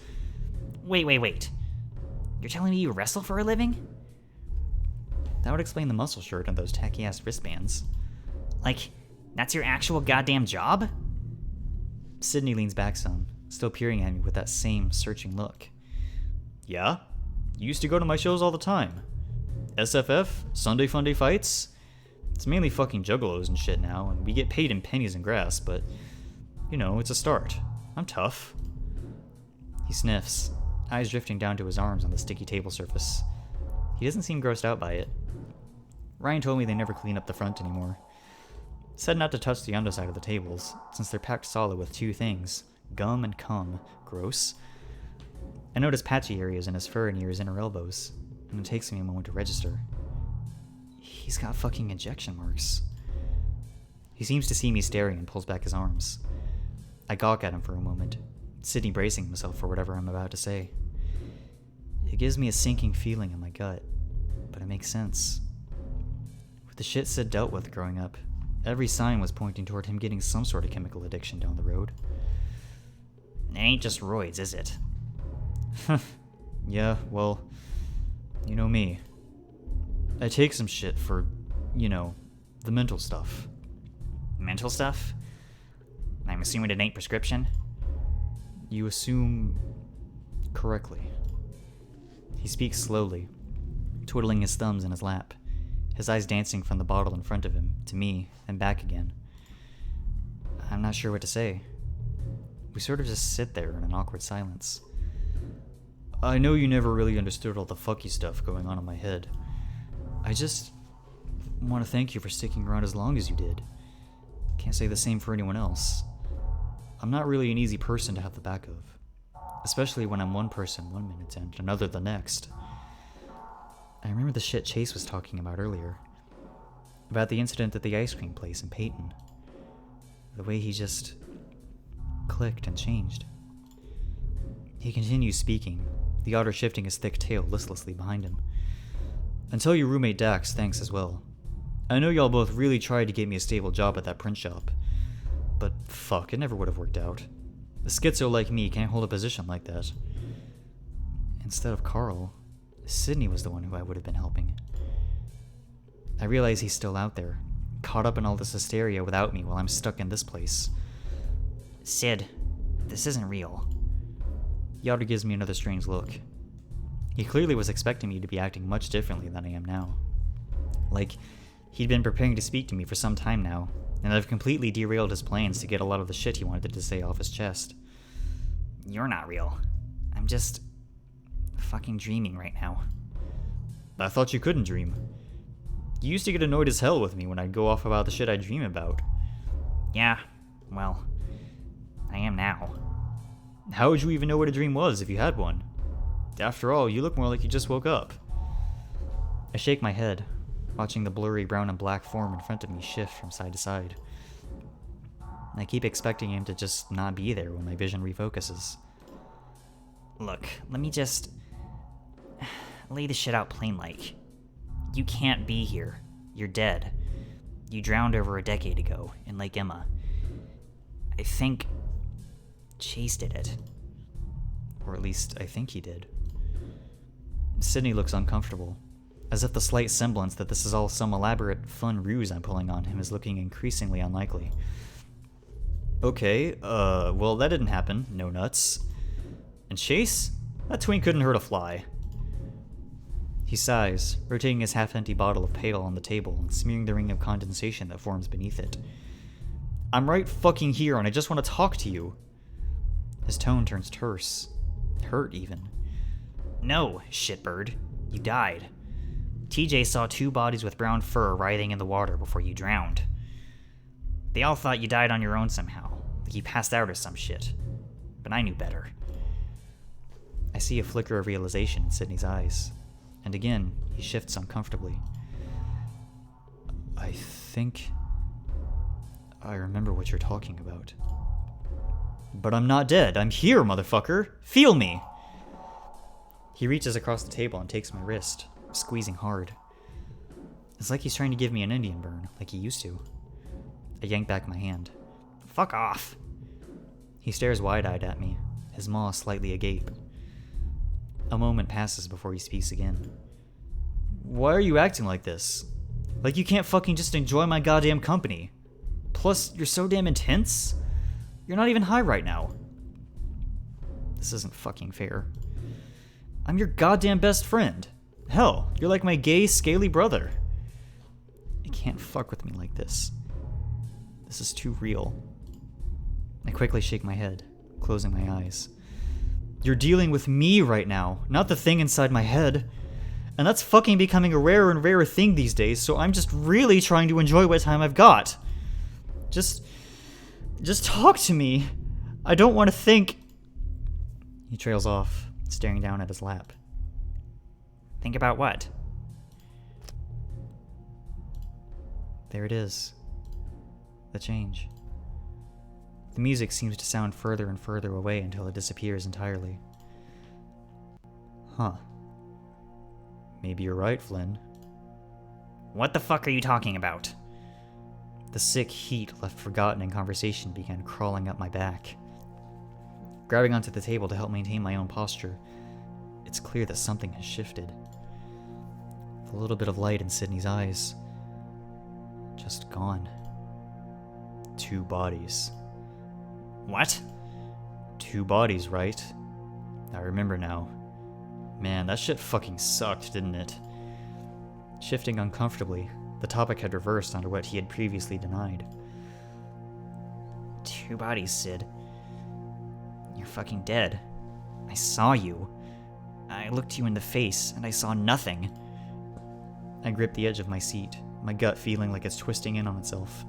Wait. You're telling me you wrestle for a living? That would explain the muscle shirt and those tacky-ass wristbands. Like, that's your actual goddamn job? Sydney leans back some, still peering at me with that same searching look. Yeah? You used to go to my shows all the time. SFF? Sunday Funday fights? It's mainly fucking juggalos and shit now, and we get paid in pennies and grass, but, you know, it's a start. I'm tough. He sniffs, eyes drifting down to his arms on the sticky table surface. He doesn't seem grossed out by it. Ryan told me they never clean up the front anymore. Said not to touch the underside of the tables, since they're packed solid with two things, gum and cum. Gross. I notice patchy areas in his fur near his inner elbows, and it takes me a moment to register. He's got fucking injection marks. He seems to see me staring and pulls back his arms. I gawk at him for a moment, Sydney bracing himself for whatever I'm about to say. It gives me a sinking feeling in my gut, but it makes sense. With the shit Sid dealt with growing up, every sign was pointing toward him getting some sort of chemical addiction down the road. It ain't just roids, is it? Yeah, well, you know me. I take some shit for, you know, the mental stuff. Mental stuff? I'm assuming it ain't prescription? You assume correctly. He speaks slowly, twiddling his thumbs in his lap, his eyes dancing from the bottle in front of him to me and back again. I'm not sure what to say. We sort of just sit there in an awkward silence. I know you never really understood all the fucky stuff going on in my head. I just want to thank you for sticking around as long as you did. Can't say the same for anyone else. I'm not really an easy person to have the back of, especially when I'm one person 1 minute and another the next. I remember the shit Chase was talking about earlier, about the incident at the ice cream place in Peyton. The way he just clicked and changed. He continues speaking, the otter shifting his thick tail listlessly behind him. And tell your roommate Dax thanks as well. I know y'all both really tried to get me a stable job at that print shop, but fuck, it never would have worked out. A schizo like me can't hold a position like that. Instead of Carl, Sydney was the one who I would have been helping. I realize he's still out there, caught up in all this hysteria without me while I'm stuck in this place. Sid, this isn't real. Yoder gives me another strange look. He clearly was expecting me to be acting much differently than I am now. Like, he'd been preparing to speak to me for some time now, and I've completely derailed his plans to get a lot of the shit he wanted to say off his chest. You're not real. I'm just fucking dreaming right now. I thought you couldn't dream. You used to get annoyed as hell with me when I'd go off about the shit I dream about. Yeah, well, I am now. How would you even know what a dream was if you had one? After all, you look more like you just woke up. I shake my head, watching the blurry brown and black form in front of me shift from side to side. I keep expecting him to just not be there when my vision refocuses. Look, let me just lay this shit out plain like. You can't be here. You're dead. You drowned over a decade ago in Lake Emma. I think Chase did it. Or at least, I think he did. Sydney looks uncomfortable, as if the slight semblance that this is all some elaborate, fun ruse I'm pulling on him is looking increasingly unlikely. Okay, well that didn't happen, no nuts. And Chase? That twink couldn't hurt a fly. He sighs, rotating his half-empty bottle of pale on the table and smearing the ring of condensation that forms beneath it. I'm right fucking here and I just want to talk to you. His tone turns terse. Hurt, even. No, shitbird. You died. TJ saw 2 bodies with brown fur writhing in the water before you drowned. They all thought you died on your own somehow, like you passed out or some shit. But I knew better. I see a flicker of realization in Sydney's eyes, and again, he shifts uncomfortably. I think I remember what you're talking about. But I'm not dead. I'm here, motherfucker. Feel me. He reaches across the table and takes my wrist, squeezing hard. It's like he's trying to give me an Indian burn, like he used to. I yank back my hand. Fuck off. He stares wide-eyed at me, his maw slightly agape. A moment passes before he speaks again. Why are you acting like this? Like you can't fucking just enjoy my goddamn company. Plus, you're so damn intense. You're not even high right now. This isn't fucking fair. I'm your goddamn best friend. Hell, you're like my gay, scaly brother. You can't fuck with me like this. This is too real. I quickly shake my head, closing my eyes. You're dealing with me right now, not the thing inside my head. And that's fucking becoming a rarer and rarer thing these days, so I'm just really trying to enjoy what time I've got. Just talk to me. I don't want to think. He trails off, staring down at his lap. Think about what? There it is. The change. The music seems to sound further and further away until it disappears entirely. Huh. Maybe you're right, Flynn. What the fuck are you talking about? The sick heat left forgotten in conversation began crawling up my back. Grabbing onto the table to help maintain my own posture, it's clear that something has shifted. The little bit of light in Sydney's eyes, just gone. 2 bodies. What? 2 bodies, right? I remember now. Man, that shit fucking sucked, didn't it? Shifting uncomfortably, the topic had reversed onto what he had previously denied. 2 bodies, Sid. You're fucking dead. I saw you. I looked you in the face, and I saw nothing. I gripped the edge of my seat, my gut feeling like it's twisting in on itself.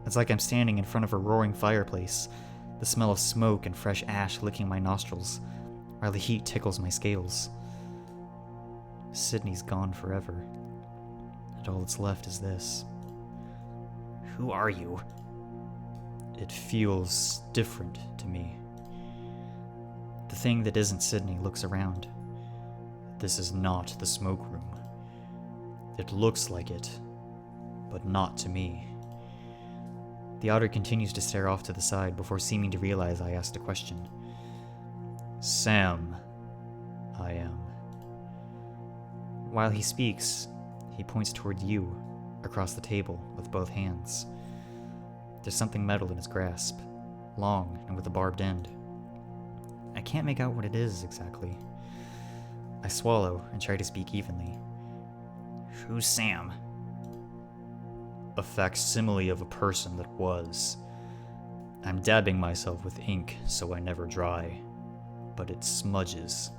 It's like I'm standing in front of a roaring fireplace, the smell of smoke and fresh ash licking my nostrils, while the heat tickles my scales. Sydney's gone forever, and all that's left is this. Who are you? It feels different to me. The thing that isn't Sydney looks around. This is not the smoke room. It looks like it, but not to me. The otter continues to stare off to the side before seeming to realize I asked a question. Sam, I am. While he speaks, he points toward you, across the table, with both hands. There's something metal in his grasp, long and with a barbed end. I can't make out what it is exactly. I swallow and try to speak evenly. Who's Sam? A facsimile of a person that was. I'm dabbing myself with ink so I never dry, but it smudges.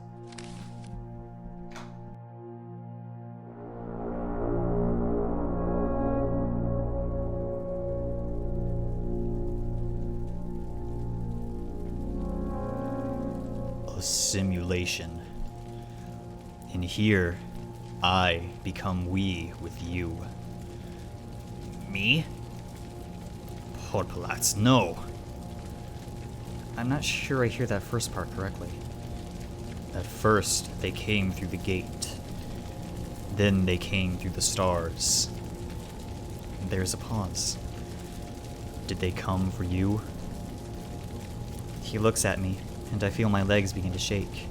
A simulation. In here, I become we with you. Me? Podpalats, no. I'm not sure I hear that first part correctly. At first, they came through the gate. Then they came through the stars. There's a pause. Did they come for you? He looks at me, and I feel my legs begin to shake.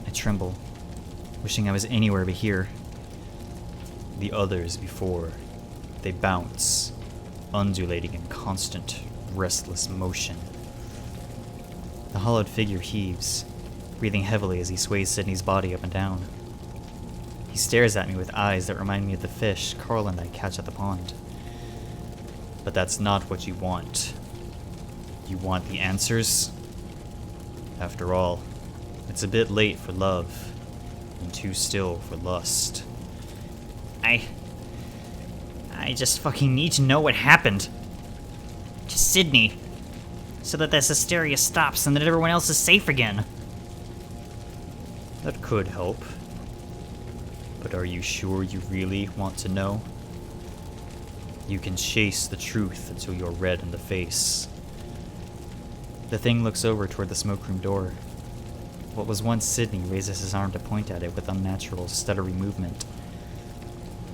I tremble, wishing I was anywhere but here. The others before. They bounce, undulating in constant, restless motion. The hollowed figure heaves, breathing heavily as he sways Sydney's body up and down. He stares at me with eyes that remind me of the fish Carl and I catch at the pond. But that's not what you want. You want the answers? After all, it's a bit late for love, and too still for lust. I just fucking need to know what happened. To Sydney. So that this hysteria stops and that everyone else is safe again. That could help. But are you sure you really want to know? You can chase the truth until you're red in the face. The thing looks over toward the smoke room door. What was once Sydney raises his arm to point at it with unnatural, stuttery movement.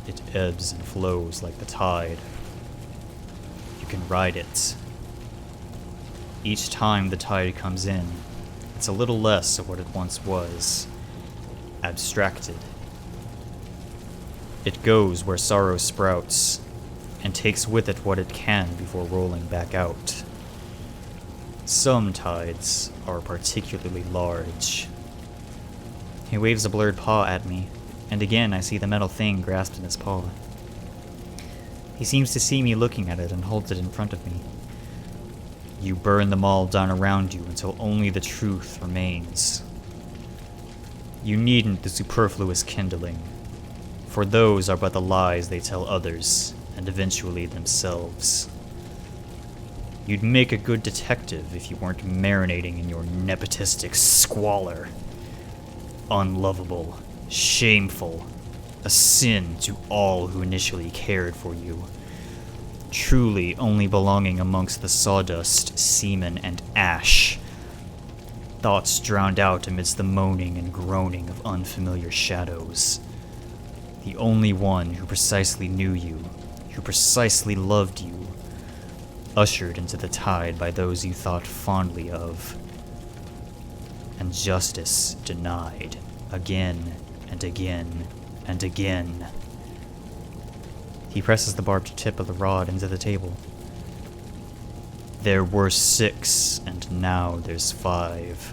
It ebbs and flows like the tide. You can ride it. Each time the tide comes in, it it's a little less of what it once was. Abstracted. It goes where sorrow sprouts, and takes with it what it can before rolling back out. Some tides are particularly large. He waves a blurred paw at me, and again I see the metal thing grasped in his paw. He seems to see me looking at it and holds it in front of me. You burn them all down around you until only the truth remains. You needn't the superfluous kindling, for those are but the lies they tell others, and eventually themselves. You'd make a good detective if you weren't marinating in your nepotistic squalor. Unlovable, shameful, a sin to all who initially cared for you. Truly only belonging amongst the sawdust, semen, and ash. Thoughts drowned out amidst the moaning and groaning of unfamiliar shadows. The only one who precisely knew you, who precisely loved you, ushered into the tide by those you thought fondly of, and justice denied again and again and again. He presses the barbed tip of the rod into the table. There were 6, and now there's 5.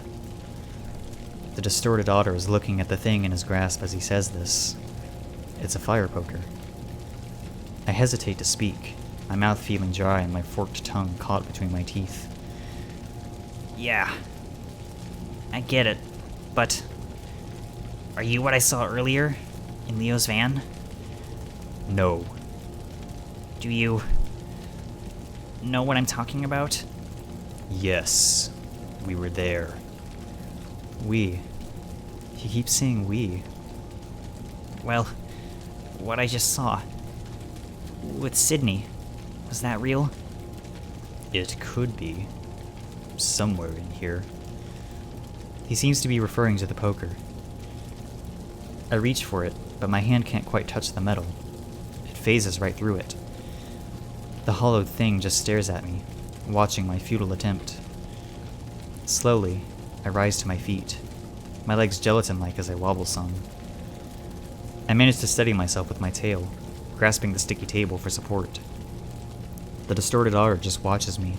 The distorted otter is looking at the thing in his grasp as he says this. It's a fire poker. I hesitate to speak, my mouth feeling dry and my forked tongue caught between my teeth. Yeah. I get it. But... are you what I saw earlier? In Leo's van? No. Do you... know what I'm talking about? Yes. We were there. We. He keeps saying we. Well, what I just saw. With Sydney. Was that real? It could be. Somewhere in here. He seems to be referring to the poker. I reach for it, but my hand can't quite touch the metal. It phases right through it. The hollowed thing just stares at me, watching my futile attempt. Slowly, I rise to my feet, my legs gelatin-like as I wobble some. I manage to steady myself with my tail, grasping the sticky table for support. The distorted otter just watches me,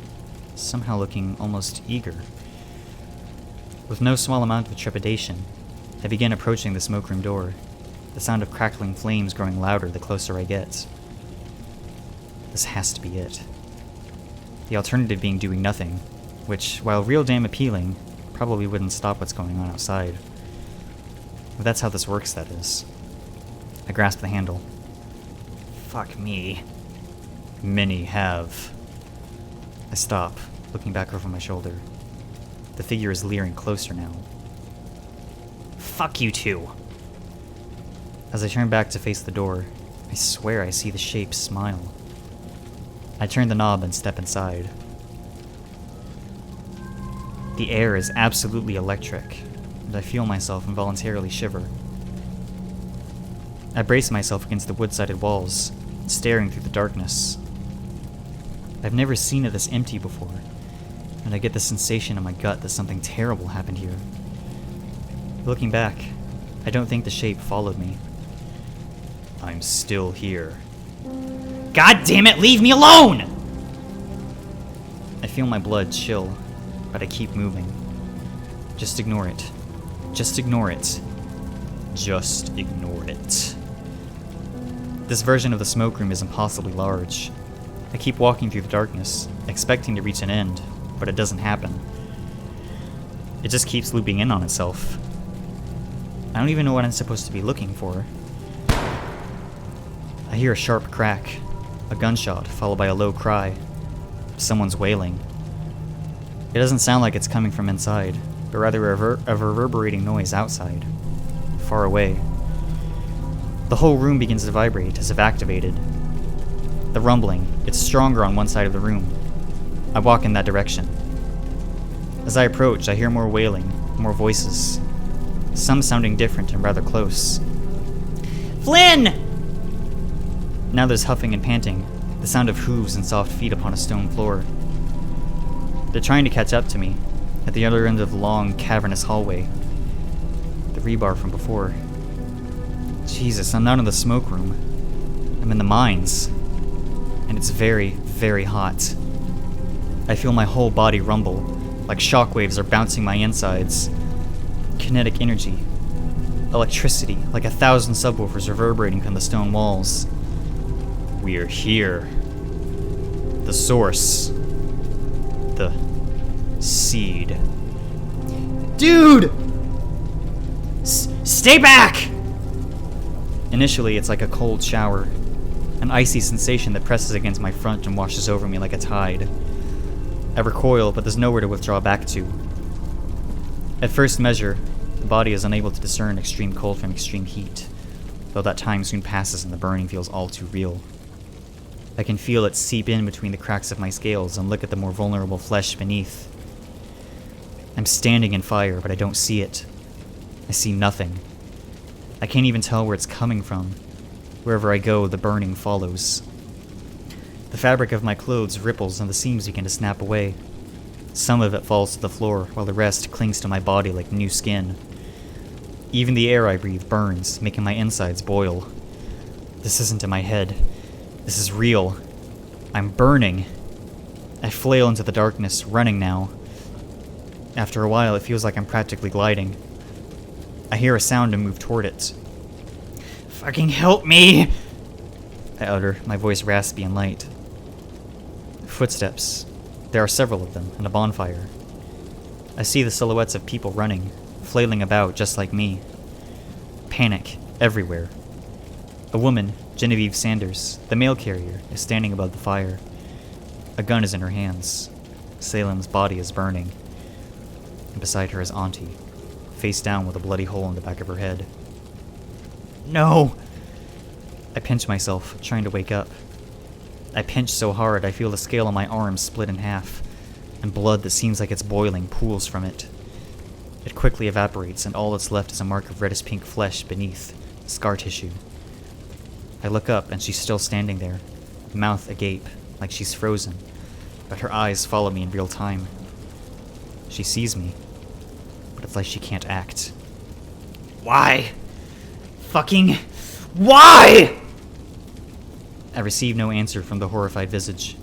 somehow looking almost eager. With no small amount of trepidation, I begin approaching the smoke room door, the sound of crackling flames growing louder the closer I get. This has to be it. The alternative being doing nothing, which, while real damn appealing, probably wouldn't stop what's going on outside. But that's how this works, that is. I grasp the handle. Fuck me. Many have. I stop, looking back over my shoulder. The figure is leering closer now. Fuck you too. As I turn back to face the door, I swear I see the shape smile. I turn the knob and step inside. The air is absolutely electric, and I feel myself involuntarily shiver. I brace myself against the wood-sided walls, staring through the darkness. I've never seen it this empty before, and I get the sensation in my gut that something terrible happened here. Looking back, I don't think the shape followed me. I'm still here. God damn it, leave me alone! I feel my blood chill, but I keep moving. Just ignore it. Just ignore it. Just ignore it. This version of the smoke room is impossibly large. I keep walking through the darkness, expecting to reach an end, but it doesn't happen. It just keeps looping in on itself. I don't even know what I'm supposed to be looking for. I hear a sharp crack, a gunshot followed by a low cry. Someone's wailing. It doesn't sound like it's coming from inside, but rather a reverberating noise outside, far away. The whole room begins to vibrate as if activated. The rumbling, it's stronger on one side of the room. I walk in that direction. As I approach, I hear more wailing, more voices, some sounding different and rather close. Flynn! Now there's huffing and panting, the sound of hooves and soft feet upon a stone floor. They're trying to catch up to me, At the other end of the long, cavernous hallway. The rebar from before. Jesus, I'm not in the smoke room. I'm in the mines. And it's very, very hot. I feel my whole body rumble, like shockwaves are bouncing my insides. Kinetic energy. Electricity, like 1,000 subwoofers reverberating from the stone walls. We're here. The source. The seed. Dude! Stay back! Initially, it's like a cold shower. An icy sensation that presses against my front and washes over me like a tide. I recoil, but there's nowhere to withdraw back to. At first measure, the body is unable to discern extreme cold from extreme heat, though that time soon passes and the burning feels all too real. I can feel it seep in between the cracks of my scales and look at the more vulnerable flesh beneath. I'm standing in fire, but I don't see it. I see nothing. I can't even tell where it's coming from. Wherever I go, the burning follows. The fabric of my clothes ripples and the seams begin to snap away. Some of it falls to the floor, while the rest clings to my body like new skin. Even the air I breathe burns, making my insides boil. This isn't in my head. This is real. I'm burning. I flail into the darkness, running now. After a while, it feels like I'm practically gliding. I hear a sound and move toward it. Fucking help me! I utter, my voice raspy and light. Footsteps. There are several of them, and a bonfire. I see the silhouettes of people running, flailing about just like me. Panic everywhere. A woman, Genevieve Sanders, the mail carrier, is standing above the fire. A gun is in her hands. Salem's body is burning. And beside her is Auntie, face down with a bloody hole in the back of her head. No! I pinch myself, trying to wake up. I pinch so hard I feel the scale on my arm split in half, and blood that seems like it's boiling pools from it. It quickly evaporates, and all that's left is a mark of reddish-pink flesh beneath, scar tissue. I look up, and she's still standing there, mouth agape, like she's frozen, but her eyes follow me in real time. She sees me, but it's like she can't act. Why? Fucking... Why?! I receive no answer from the horrified visage.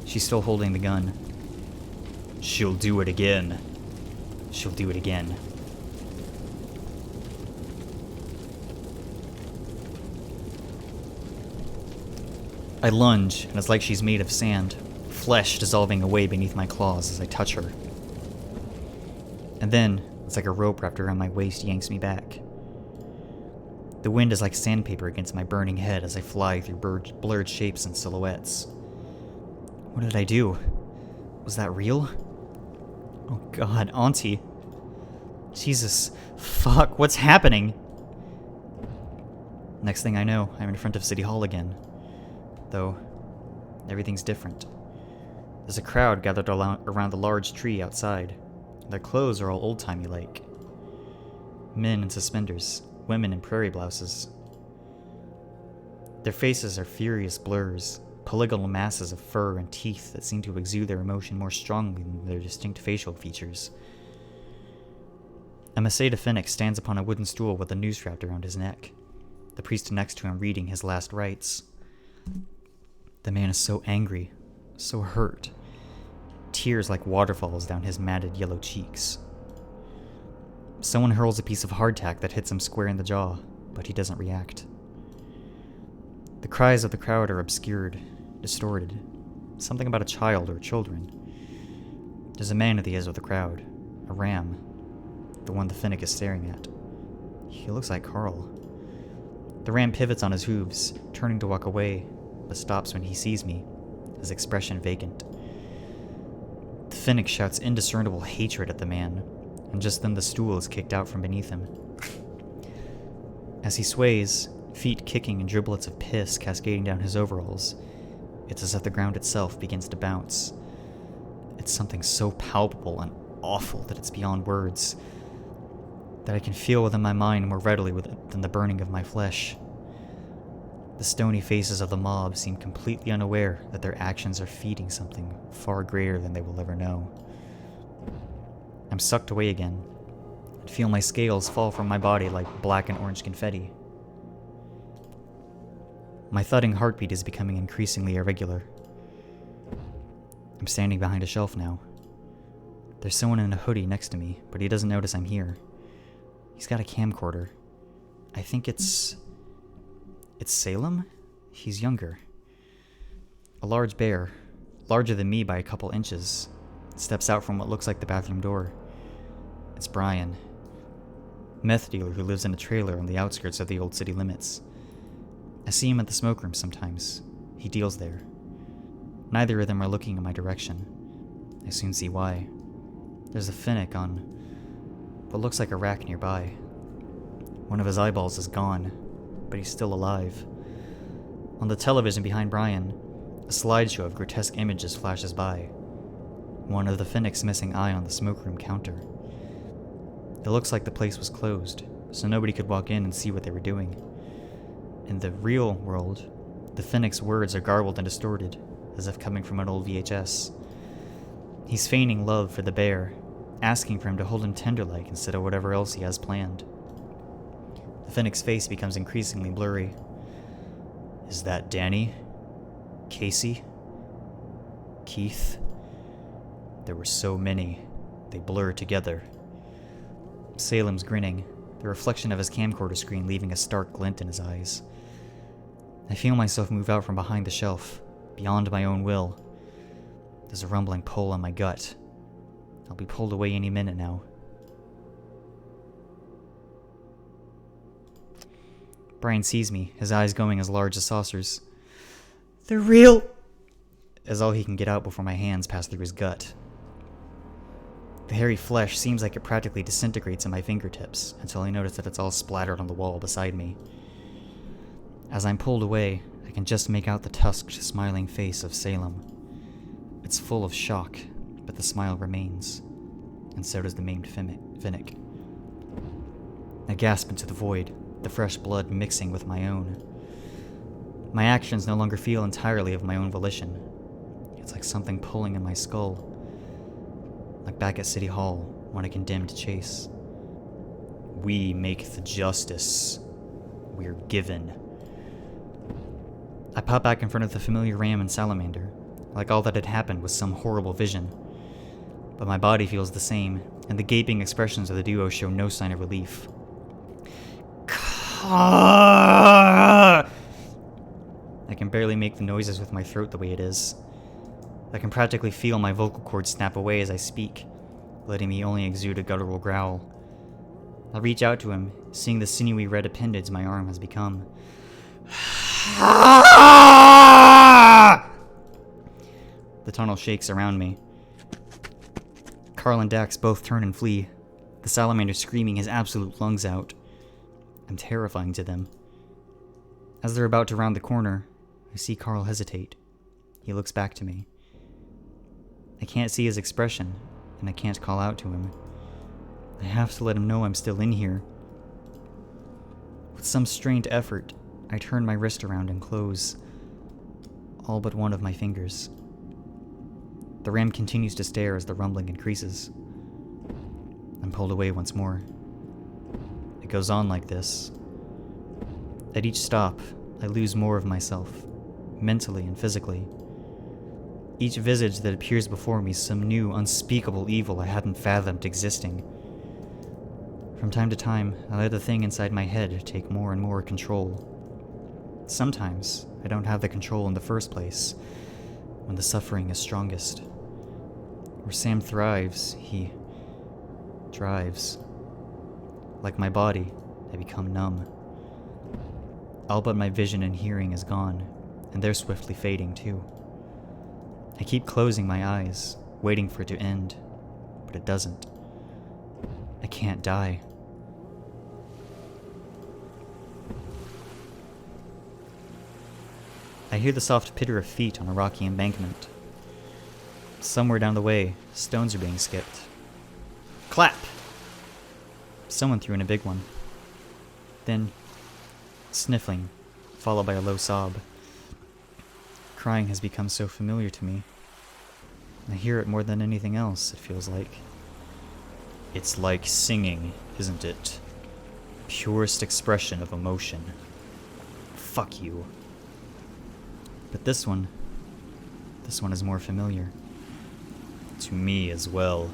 She's still holding the gun. She'll do it again. She'll do it again. I lunge, and it's like she's made of sand, flesh dissolving away beneath my claws as I touch her. And then, it's like a rope wrapped around my waist yanks me back. The wind is like sandpaper against my burning head as I fly through blurred shapes and silhouettes. What did I do? Was that real? Oh god, Auntie. Jesus. Fuck, what's happening? Next thing I know, I'm in front of City Hall again. Though, everything's different. There's a crowd gathered around the large tree outside. Their clothes are all old-timey like. Men in suspenders, women in prairie blouses. Their faces are furious blurs, polygonal masses of fur and teeth that seem to exude their emotion more strongly than their distinct facial features. A Masada Fennec stands upon a wooden stool with a noose wrapped around his neck, the priest next to him reading his last rites. The man is so angry, so hurt. Tears like waterfalls down his matted yellow cheeks. Someone hurls a piece of hardtack that hits him square in the jaw, but he doesn't react. The cries of the crowd are obscured, distorted. Something about a child or children. There's a man at the edge of the crowd, a ram, the one the Fennec is staring at. He looks like Carl. The ram pivots on his hooves, turning to walk away, but stops when he sees me, his expression vacant. The Fennec shouts indiscernible hatred at the man, and just then the stool is kicked out from beneath him. As he sways, feet kicking and driblets of piss cascading down his overalls, it's as if the ground itself begins to bounce. It's something so palpable and awful that it's beyond words, that I can feel within my mind more readily than the burning of my flesh. The stony faces of the mob seem completely unaware that their actions are feeding something far greater than they will ever know. I'm sucked away again. I feel my scales fall from my body like black and orange confetti. My thudding heartbeat is becoming increasingly irregular. I'm standing behind a shelf now. There's someone in a hoodie next to me, but he doesn't notice I'm here. He's got a camcorder. I think it's Salem? He's younger. A large bear, larger than me by a couple inches, steps out from what looks like the bathroom door. It's Brian, meth dealer who lives in a trailer on the outskirts of the old city limits. I see him at the smoke room sometimes. He deals there. Neither of them are looking in my direction. I soon see why. There's a Finnick on what looks like a rack nearby. One of his eyeballs is gone, but he's still alive. On the television behind Brian, a slideshow of grotesque images flashes by. One of the Finnick's missing eye on the smoke room counter. It looks like the place was closed, so nobody could walk in and see what they were doing. In the real world, the Finnick's words are garbled and distorted, as if coming from an old VHS. He's feigning love for the bear, asking for him to hold him tender-like instead of whatever else he has planned. The Finnick's face becomes increasingly blurry. Is that Danny? Casey? Keith? There were so many. They blur together. Salem's grinning, the reflection of his camcorder screen leaving a stark glint in his eyes. I feel myself move out from behind the shelf, beyond my own will. There's a rumbling pull on my gut. I'll be pulled away any minute now. Brian sees me, his eyes going as large as saucers. "They're real!" is all he can get out before my hands pass through his gut. The hairy flesh seems like it practically disintegrates in my fingertips until I notice that it's all splattered on the wall beside me. As I'm pulled away, I can just make out the tusked, smiling face of Salem. It's full of shock, but the smile remains, and so does the maimed Finnick. I gasp into the void, the fresh blood mixing with my own. My actions no longer feel entirely of my own volition. It's like something pulling in my skull. Like back at City Hall, when a condemned chase. We make the justice we're given. I pop back in front of the familiar ram and salamander, like all that had happened was some horrible vision. But my body feels the same, and the gaping expressions of the duo show no sign of relief. I can barely make the noises with my throat the way it is. I can practically feel my vocal cords snap away as I speak, letting me only exude a guttural growl. I reach out to him, seeing the sinewy red appendage my arm has become. The tunnel shakes around me. Carl and Dax both turn and flee, the salamander screaming his absolute lungs out. I'm terrifying to them. As they're about to round the corner, I see Carl hesitate. He looks back to me. I can't see his expression, and I can't call out to him. I have to let him know I'm still in here. With some strained effort, I turn my wrist around and close all but one of my fingers. The ram continues to stare as the rumbling increases. I'm pulled away once more. It goes on like this. At each stop, I lose more of myself, mentally and physically. Each visage that appears before me is some new, unspeakable evil I hadn't fathomed existing. From time to time, I let the thing inside my head take more and more control. Sometimes, I don't have the control in the first place, when the suffering is strongest. Where Sam thrives, he drives. Like my body, I become numb. All but my vision and hearing is gone, and they're swiftly fading too. I keep closing my eyes, waiting for it to end, but it doesn't. I can't die. I hear the soft pitter of feet on a rocky embankment. Somewhere down the way, stones are being skipped. Clap! Someone threw in a big one. Then, sniffling, followed by a low sob. Crying has become so familiar to me. I hear it more than anything else, it feels like. It's like singing, isn't it? Purest expression of emotion. Fuck you. But this one is more familiar. To me as well.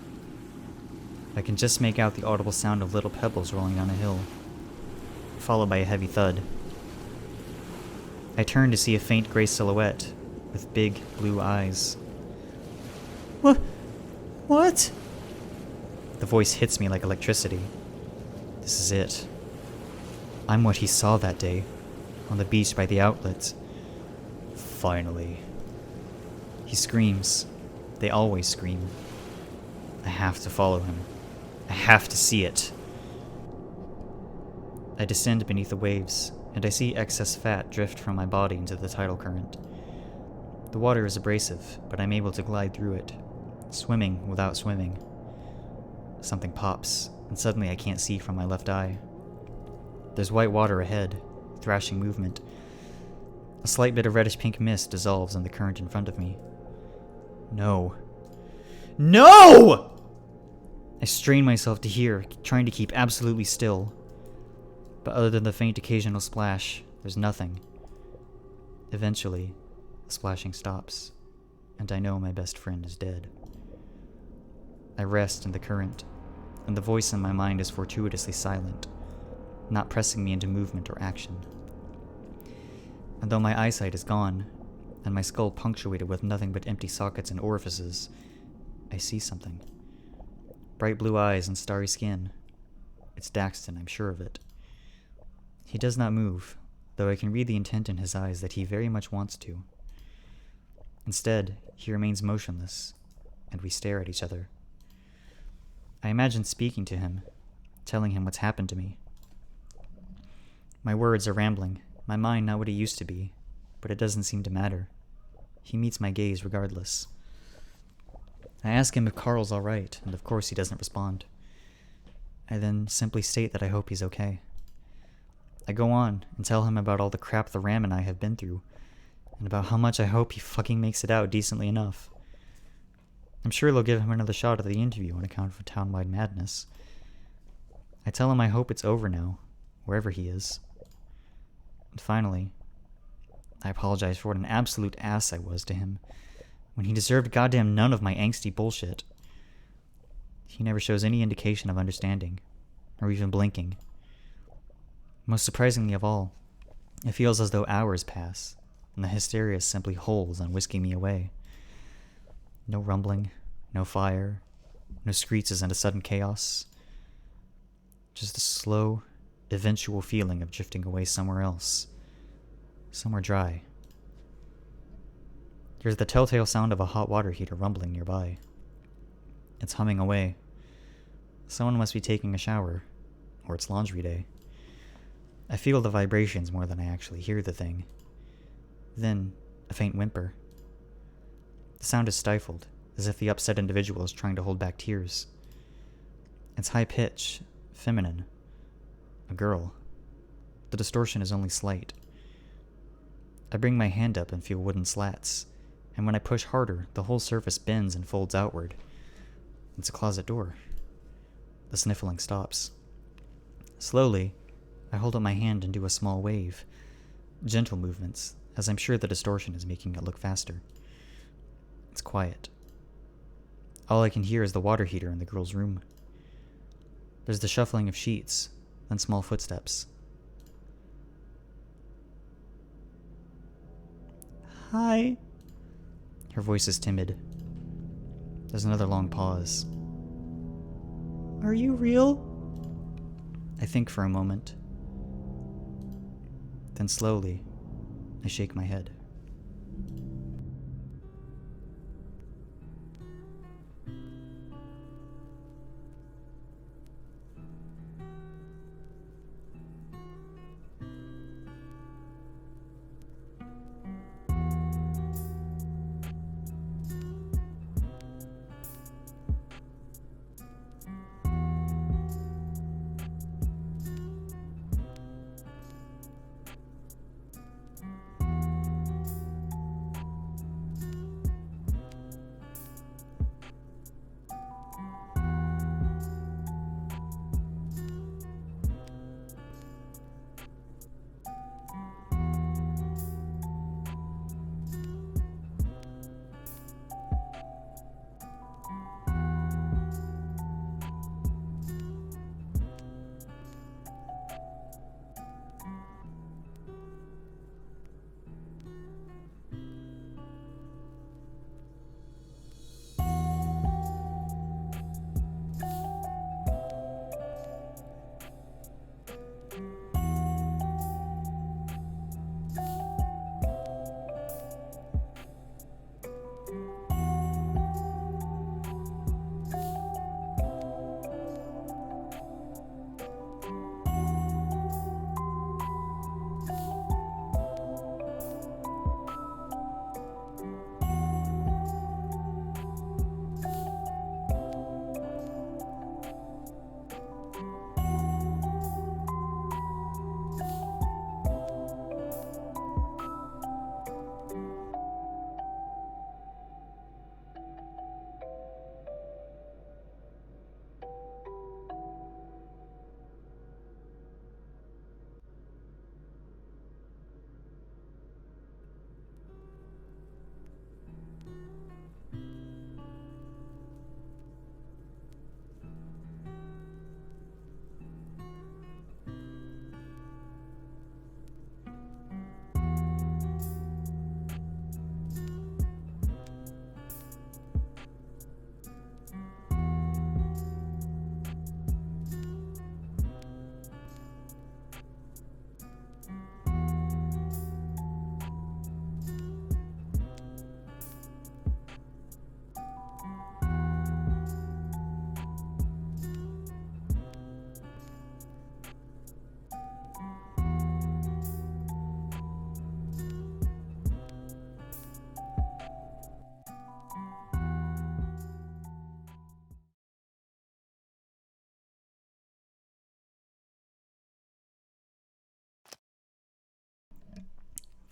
I can just make out the audible sound of little pebbles rolling down a hill, followed by a heavy thud. I turn to see a faint gray silhouette with big blue eyes. What? The voice hits me like electricity. This is it. I'm what he saw that day, on the beach by the outlet. Finally. He screams. They always scream. I have to follow him. I have to see it. I descend beneath the waves, and I see excess fat drift from my body into the tidal current. The water is abrasive, but I'm able to glide through it, swimming without swimming. Something pops, and suddenly I can't see from my left eye. There's white water ahead, thrashing movement. A slight bit of reddish-pink mist dissolves in the current in front of me. No! No! I strain myself to hear, trying to keep absolutely still. But other than the faint occasional splash, there's nothing. Eventually, the splashing stops, and I know my best friend is dead. I rest in the current, and the voice in my mind is fortuitously silent, not pressing me into movement or action. And though my eyesight is gone, and my skull punctuated with nothing but empty sockets and orifices, I see something. Bright blue eyes and starry skin. It's Daxton, I'm sure of it. He does not move, though I can read the intent in his eyes that he very much wants to. Instead, he remains motionless, and we stare at each other. I imagine speaking to him, telling him what's happened to me. My words are rambling, my mind not what it used to be, but it doesn't seem to matter. He meets my gaze regardless. I ask him if Carl's alright, and of course he doesn't respond. I then simply state that I hope he's okay. I go on and tell him about all the crap the Ram and I have been through, and about how much I hope he fucking makes it out decently enough. I'm sure they'll give him another shot at the interview on account of town-wide madness. I tell him I hope it's over now, wherever he is. And finally, I apologize for what an absolute ass I was to him, when he deserved goddamn none of my angsty bullshit. He never shows any indication of understanding, or even blinking. Most surprisingly of all, it feels as though hours pass, and the hysteria simply holds on whisking me away. No rumbling, no fire, no screeches and a sudden chaos. Just a slow, eventual feeling of drifting away somewhere else. Somewhere dry. There's the telltale sound of a hot water heater rumbling nearby. It's humming away. Someone must be taking a shower, or it's laundry day. I feel the vibrations more than I actually hear the thing. Then, a faint whimper. The sound is stifled, as if the upset individual is trying to hold back tears. It's high-pitched, feminine. A girl. The distortion is only slight. I bring my hand up and feel wooden slats, and when I push harder, the whole surface bends and folds outward. It's a closet door. The sniffling stops. Slowly, I hold up my hand and do a small wave. Gentle movements, as I'm sure the distortion is making it look faster. It's quiet. All I can hear is the water heater in the girl's room. There's the shuffling of sheets, then small footsteps. Hi. Her voice is timid. There's another long pause. Are you real? I think for a moment. Then slowly, I shake my head.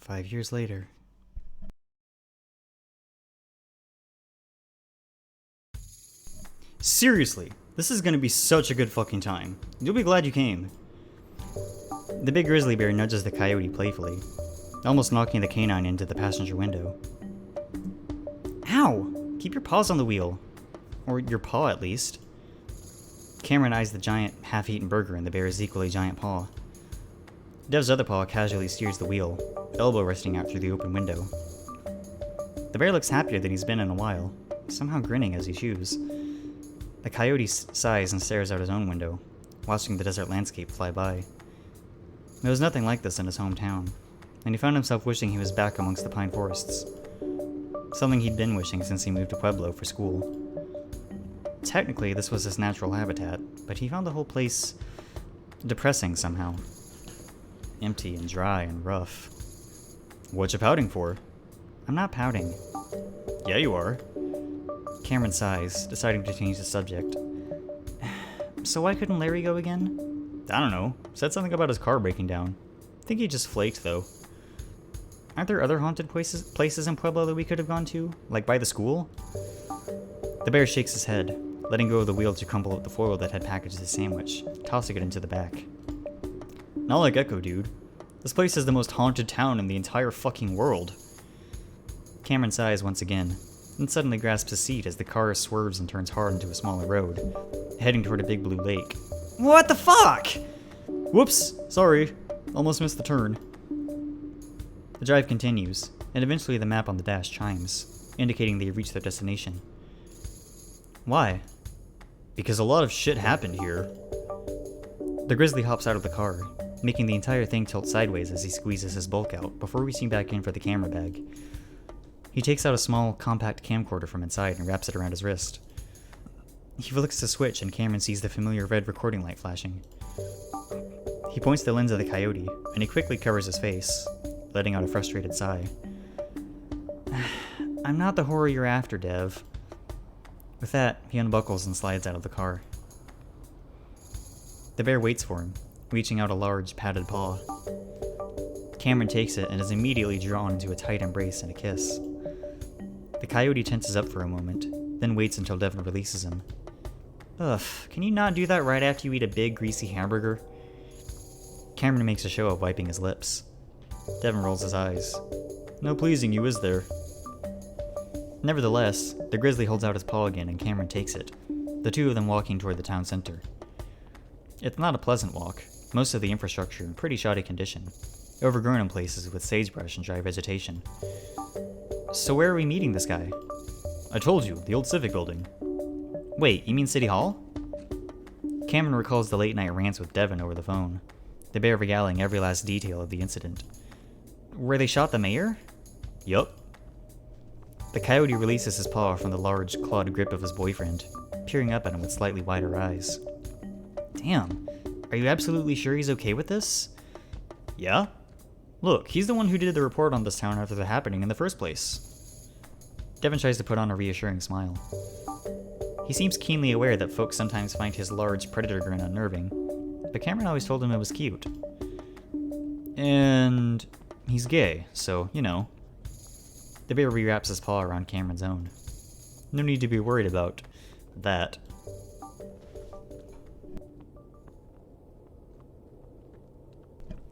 5 years later. Seriously, this is gonna be such a good fucking time. You'll be glad you came. The big grizzly bear nudges the coyote playfully, almost knocking the canine into the passenger window. Ow! Keep your paws on the wheel. Or your paw, at least. Cameron eyes the giant, half-eaten burger in the bear's equally giant paw. Dev's other paw casually steers the wheel, elbow resting out through the open window. The bear looks happier than he's been in a while, somehow grinning as he chews. The coyote sighs and stares out his own window, watching the desert landscape fly by. There was nothing like this in his hometown, and he found himself wishing he was back amongst the pine forests. Something he'd been wishing since he moved to Pueblo for school. Technically, this was his natural habitat, but he found the whole place depressing somehow. Empty and dry and rough. What you pouting for? I'm not pouting. Yeah, you are. Cameron sighs, deciding to change the subject. So why couldn't Larry go again? I don't know. Said something about his car breaking down. Think he just flaked, though. Aren't there other haunted places in Pueblo that we could have gone to? Like by the school? The bear shakes his head, letting go of the wheel to crumple up the foil that had packaged the sandwich, tossing it into the back. Not like Echo, dude. This place is the most haunted town in the entire fucking world. Cameron sighs once again, and suddenly grasps his seat as the car swerves and turns hard into a smaller road, heading toward a big blue lake. What the fuck? Whoops, sorry. Almost missed the turn. The drive continues, and eventually the map on the dash chimes, indicating they have reached their destination. Why? Because a lot of shit happened here. The grizzly hops out of the car, making the entire thing tilt sideways as he squeezes his bulk out before reaching back in for the camera bag. He takes out a small, compact camcorder from inside and wraps it around his wrist. He flicks the switch and Cameron sees the familiar red recording light flashing. He points the lens at the coyote, and he quickly covers his face, letting out a frustrated sigh. I'm not the horror you're after, Dev. With that, he unbuckles and slides out of the car. The bear waits for him, reaching out a large, padded paw. Cameron takes it and is immediately drawn into a tight embrace and a kiss. The coyote tenses up for a moment, then waits until Devin releases him. Ugh, can you not do that right after you eat a big, greasy hamburger? Cameron makes a show of wiping his lips. Devin rolls his eyes. No pleasing you, is there? Nevertheless, the grizzly holds out his paw again and Cameron takes it, the two of them walking toward the town center. It's not a pleasant walk, most of the infrastructure in pretty shoddy condition, overgrown in places with sagebrush and dry vegetation. So where are we meeting this guy? I told you, the old Civic building. Wait, you mean City Hall? Cameron recalls the late night rants with Devin over the phone, the bear regaling every last detail of the incident. Where they shot the mayor? Yup. The coyote releases his paw from the large, clawed grip of his boyfriend, peering up at him with slightly wider eyes. Damn, are you absolutely sure he's okay with this? Yeah? Look, he's the one who did the report on this town after the happening in the first place. Devin tries to put on a reassuring smile. He seems keenly aware that folks sometimes find his large predator grin unnerving, but Cameron always told him it was cute. And he's gay, so, you know. The bear rewraps his paw around Cameron's own. No need to be worried about that.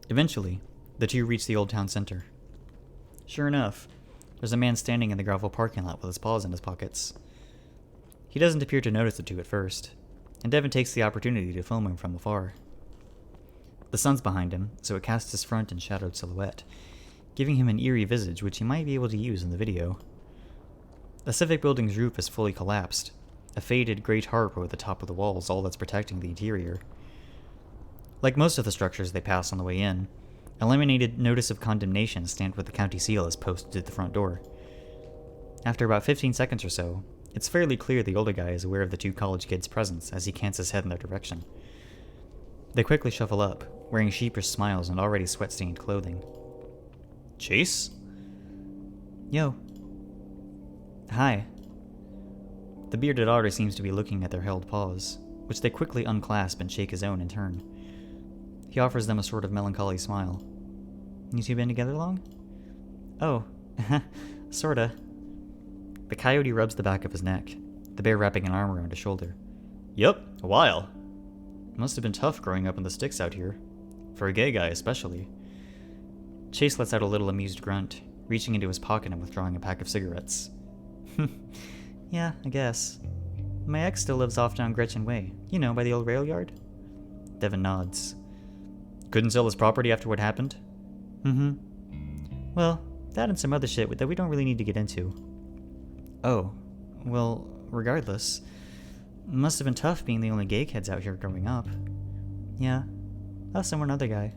Eventually, the two reach the old town center. Sure enough, there's a man standing in the gravel parking lot with his paws in his pockets. He doesn't appear to notice the two at first, and Devin takes the opportunity to film him from afar. The sun's behind him, so it casts his front in shadowed silhouette, giving him an eerie visage which he might be able to use in the video. The Civic building's roof is fully collapsed, a faded gray tarp over the top of the wall is all that's protecting the interior. Like most of the structures they pass on the way in, a laminated notice of condemnation stamped with the county seal is posted at the front door. After about 15 seconds or so, it's fairly clear the older guy is aware of the two college kids' presence as he cants his head in their direction. They quickly shuffle up, wearing sheepish smiles and already sweat-stained clothing. Chase? Yo. Hi. The bearded otter seems to be looking at their held paws, which they quickly unclasp and shake his own in turn. He offers them a sort of melancholy smile. You two been together long? Oh, sorta. The coyote rubs the back of his neck, the bear wrapping an arm around his shoulder. Yep, a while. Must have been tough growing up in the sticks out here. For a gay guy, especially. Chase lets out a little amused grunt, reaching into his pocket and withdrawing a pack of cigarettes. Yeah, I guess. My ex still lives off down Gretchen Way. You know, by the old rail yard? Devin nods. Couldn't sell his property after what happened? Mm-hmm. Well, that and some other shit that we don't really need to get into. Oh, well, regardless. Must have been tough being the only gay kids out here growing up. Yeah, us and one other guy.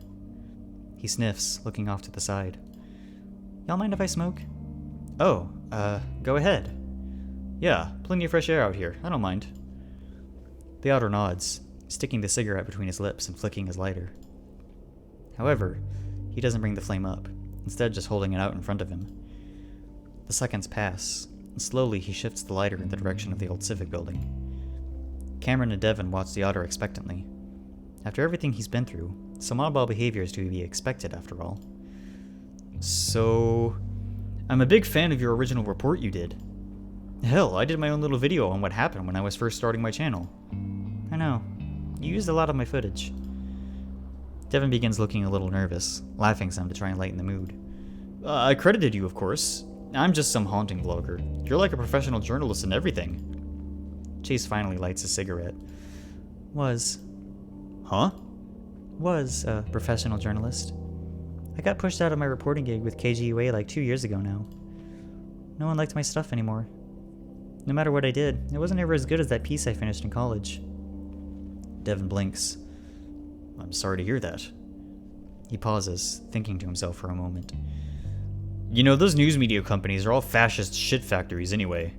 He sniffs, looking off to the side. Y'all mind if I smoke? Oh, go ahead. Yeah, plenty of fresh air out here. I don't mind. The otter nods, sticking the cigarette between his lips and flicking his lighter. However, he doesn't bring the flame up, instead just holding it out in front of him. The seconds pass, and slowly he shifts the lighter in the direction of the old civic building. Cameron and Devin watch the otter expectantly. After everything he's been through, some oddball behavior is to be expected after all. So, I'm a big fan of your original report you did. Hell, I did my own little video on what happened when I was first starting my channel. I know. You used a lot of my footage. Devin begins looking a little nervous, laughing some to try and lighten the mood. I credited you, of course. I'm just some haunting vlogger. You're like a professional journalist and everything. Chase finally lights a cigarette. Was a professional journalist. I got pushed out of my reporting gig with KGUA like 2 years ago now. No one liked my stuff anymore. No matter what I did, it wasn't ever as good as that piece I finished in college. Devin blinks. I'm sorry to hear that. He pauses, thinking to himself for a moment. You know, those news media companies are all fascist shit factories anyway.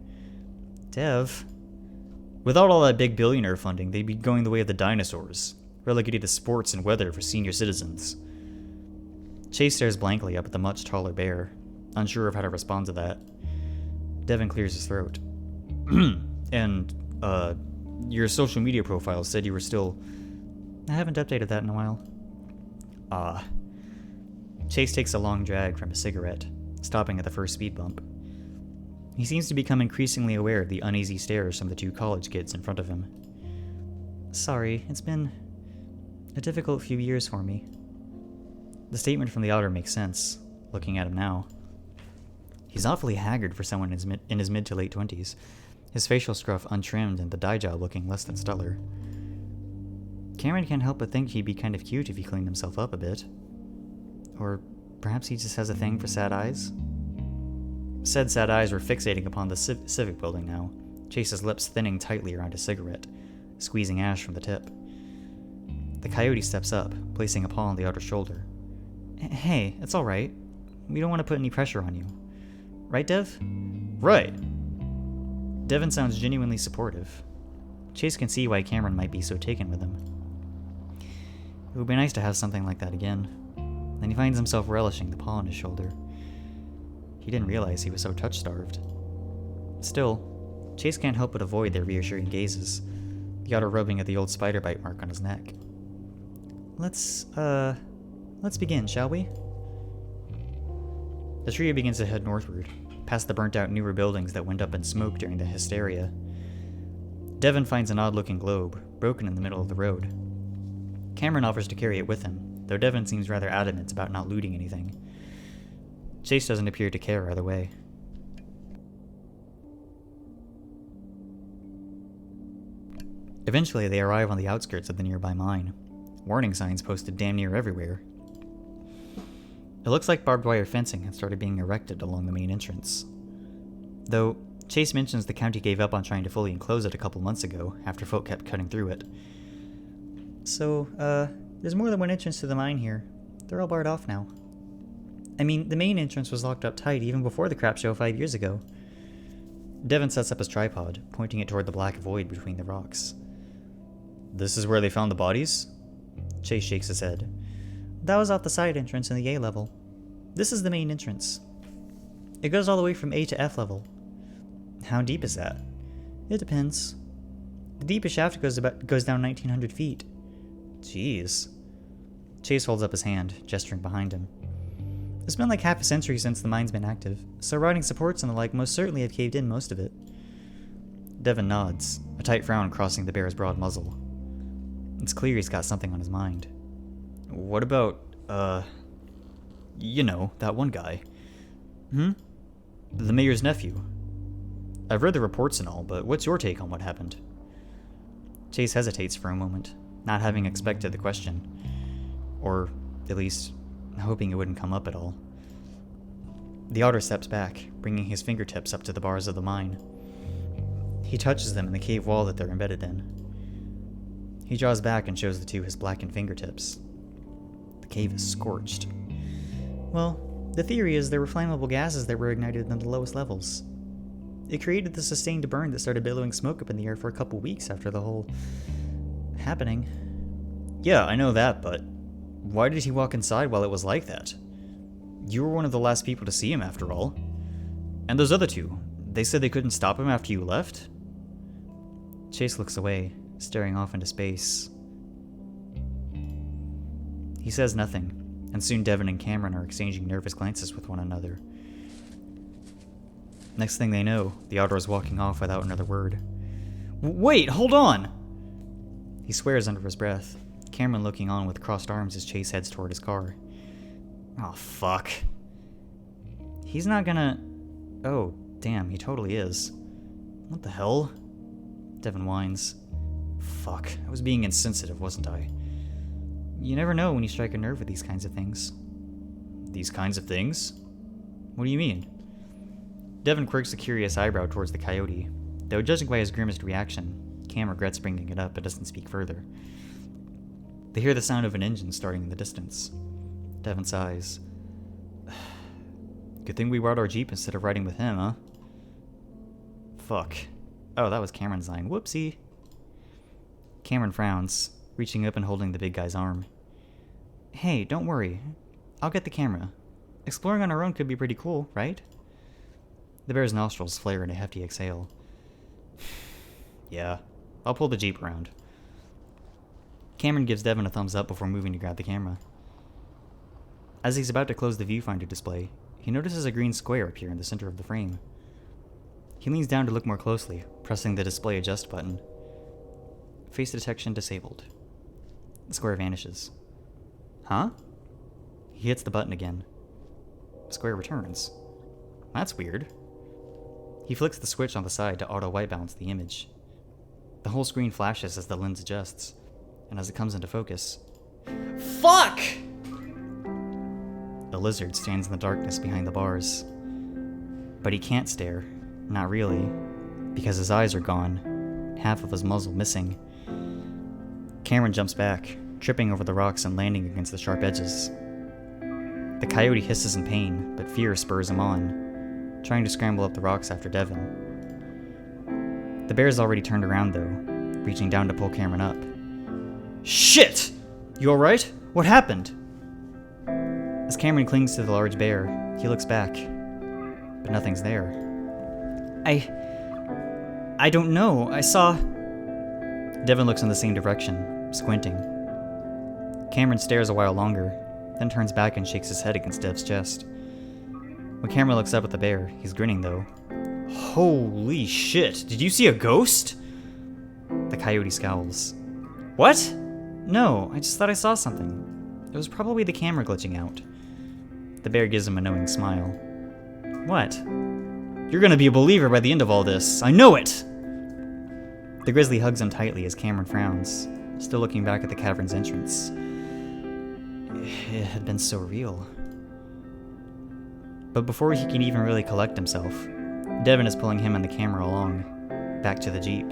Dev. Without all that big billionaire funding, they'd be going the way of the dinosaurs, relegated to sports and weather for senior citizens. Chase stares blankly up at the much taller bear, unsure of how to respond to that. Devin clears his throat. And, your social media profile said you were still... I haven't updated that in a while. Chase takes a long drag from his cigarette, stopping at the first speed bump. He seems to become increasingly aware of the uneasy stares from the two college kids in front of him. Sorry, it's been a difficult few years for me. The statement from the otter makes sense, looking at him now. He's awfully haggard for someone in his mid to late 20s, his facial scruff untrimmed and the dye job looking less than stellar. Cameron can't help but think he'd be kind of cute if he cleaned himself up a bit. Or perhaps he just has a thing for sad eyes? Said sad eyes were fixating upon the civic building now, Chase's lips thinning tightly around his cigarette, squeezing ash from the tip. The coyote steps up, placing a paw on the otter's shoulder. Hey, it's alright. We don't want to put any pressure on you. Right, Dev? Right. Devin sounds genuinely supportive. Chase can see why Cameron might be so taken with him. It would be nice to have something like that again. Then he finds himself relishing the paw on his shoulder. He didn't realize he was so touch-starved. Still, Chase can't help but avoid their reassuring gazes, the otter rubbing at the old spider bite mark on his neck. Let's begin, shall we? The trio begins to head northward, past the burnt-out newer buildings that went up in smoke during the hysteria. Devin finds an odd-looking globe, broken in the middle of the road. Cameron offers to carry it with him, though Devin seems rather adamant about not looting anything. Chase doesn't appear to care either way. Eventually, they arrive on the outskirts of the nearby mine. Warning signs posted damn near everywhere. It looks like barbed wire fencing had started being erected along the main entrance. Though, Chase mentions the county gave up on trying to fully enclose it a couple months ago, after folk kept cutting through it. So, there's more than one entrance to the mine here. They're all barred off now. I mean, the main entrance was locked up tight even before the crap show 5 years ago. Devin sets up his tripod, pointing it toward the black void between the rocks. This is where they found the bodies? Chase shakes his head. That was off the side entrance in the A level. This is the main entrance. It goes all the way from A to F level. How deep is that? It depends. The deepest shaft goes down 1,900 feet. Jeez. Chase holds up his hand, gesturing behind him. It's been like half a century since the mine's been active, so riding supports and the like most certainly have caved in most of it. Devon nods, a tight frown crossing the bear's broad muzzle. It's clear he's got something on his mind. What about, you know, that one guy? The mayor's nephew. I've read the reports and all, but what's your take on what happened? Chase hesitates for a moment, not having expected the question. Or, at least, hoping it wouldn't come up at all. The otter steps back, bringing his fingertips up to the bars of the mine. He touches them in the cave wall that they're embedded in. He draws back and shows the two his blackened fingertips. The cave is scorched. Well, the theory is there were flammable gases that were ignited in the lowest levels. It created the sustained burn that started billowing smoke up in the air for a couple weeks after the whole happening. Yeah, I know that, but why did he walk inside while it was like that? You were one of the last people to see him, after all. And those other two, they said they couldn't stop him after you left? Chase looks away, staring off into space. He says nothing, and soon Devon and Cameron are exchanging nervous glances with one another. Next thing they know, the otter is walking off without another word. Wait, hold on! He swears under his breath, Cameron looking on with crossed arms as Chase heads toward his car. Oh, fuck. He's not gonna... Oh, damn, he totally is. What the hell? Devon whines. Fuck, I was being insensitive, wasn't I? You never know when you strike a nerve with these kinds of things. These kinds of things? What do you mean? Devon quirks a curious eyebrow towards the coyote, though judging by his grimaced reaction, Cam regrets bringing it up but doesn't speak further. They hear the sound of an engine starting in the distance. Devon sighs. Good thing we brought our Jeep instead of riding with him, huh? Fuck. Oh, that was Cameron's line. Whoopsie. Cameron frowns, reaching up and holding the big guy's arm. Hey, don't worry. I'll get the camera. Exploring on our own could be pretty cool, right? The bear's nostrils flare in a hefty exhale. Yeah, I'll pull the Jeep around. Cameron gives Devon a thumbs up before moving to grab the camera. As he's about to close the viewfinder display, he notices a green square appear in the center of the frame. He leans down to look more closely, pressing the display adjust button. Face detection disabled. The square vanishes. Huh? He hits the button again. The square returns. That's weird. He flicks the switch on the side to auto-white balance the image. The whole screen flashes as the lens adjusts, and as it comes into focus... Fuck! A lizard stands in the darkness behind the bars. But he can't stare. Not really. Because his eyes are gone, half of his muzzle missing. Cameron jumps back, tripping over the rocks and landing against the sharp edges. The coyote hisses in pain, but fear spurs him on, trying to scramble up the rocks after Devon. The bear's already turned around, though, reaching down to pull Cameron up. Shit! You alright? What happened? As Cameron clings to the large bear, he looks back, but nothing's there. I don't know. I saw... Devon looks in the same direction, squinting. Cameron stares a while longer, then turns back and shakes his head against Dev's chest. When Cameron looks up at the bear, he's grinning though. Holy shit, did you see a ghost? The coyote scowls. What? No, I just thought I saw something. It was probably the camera glitching out. The bear gives him a knowing smile. What? You're gonna be a believer by the end of all this. I know it! The grizzly hugs him tightly as Cameron frowns, still looking back at the cavern's entrance. It had been so real. But before he can even really collect himself, Devon is pulling him and the camera along, back to the Jeep.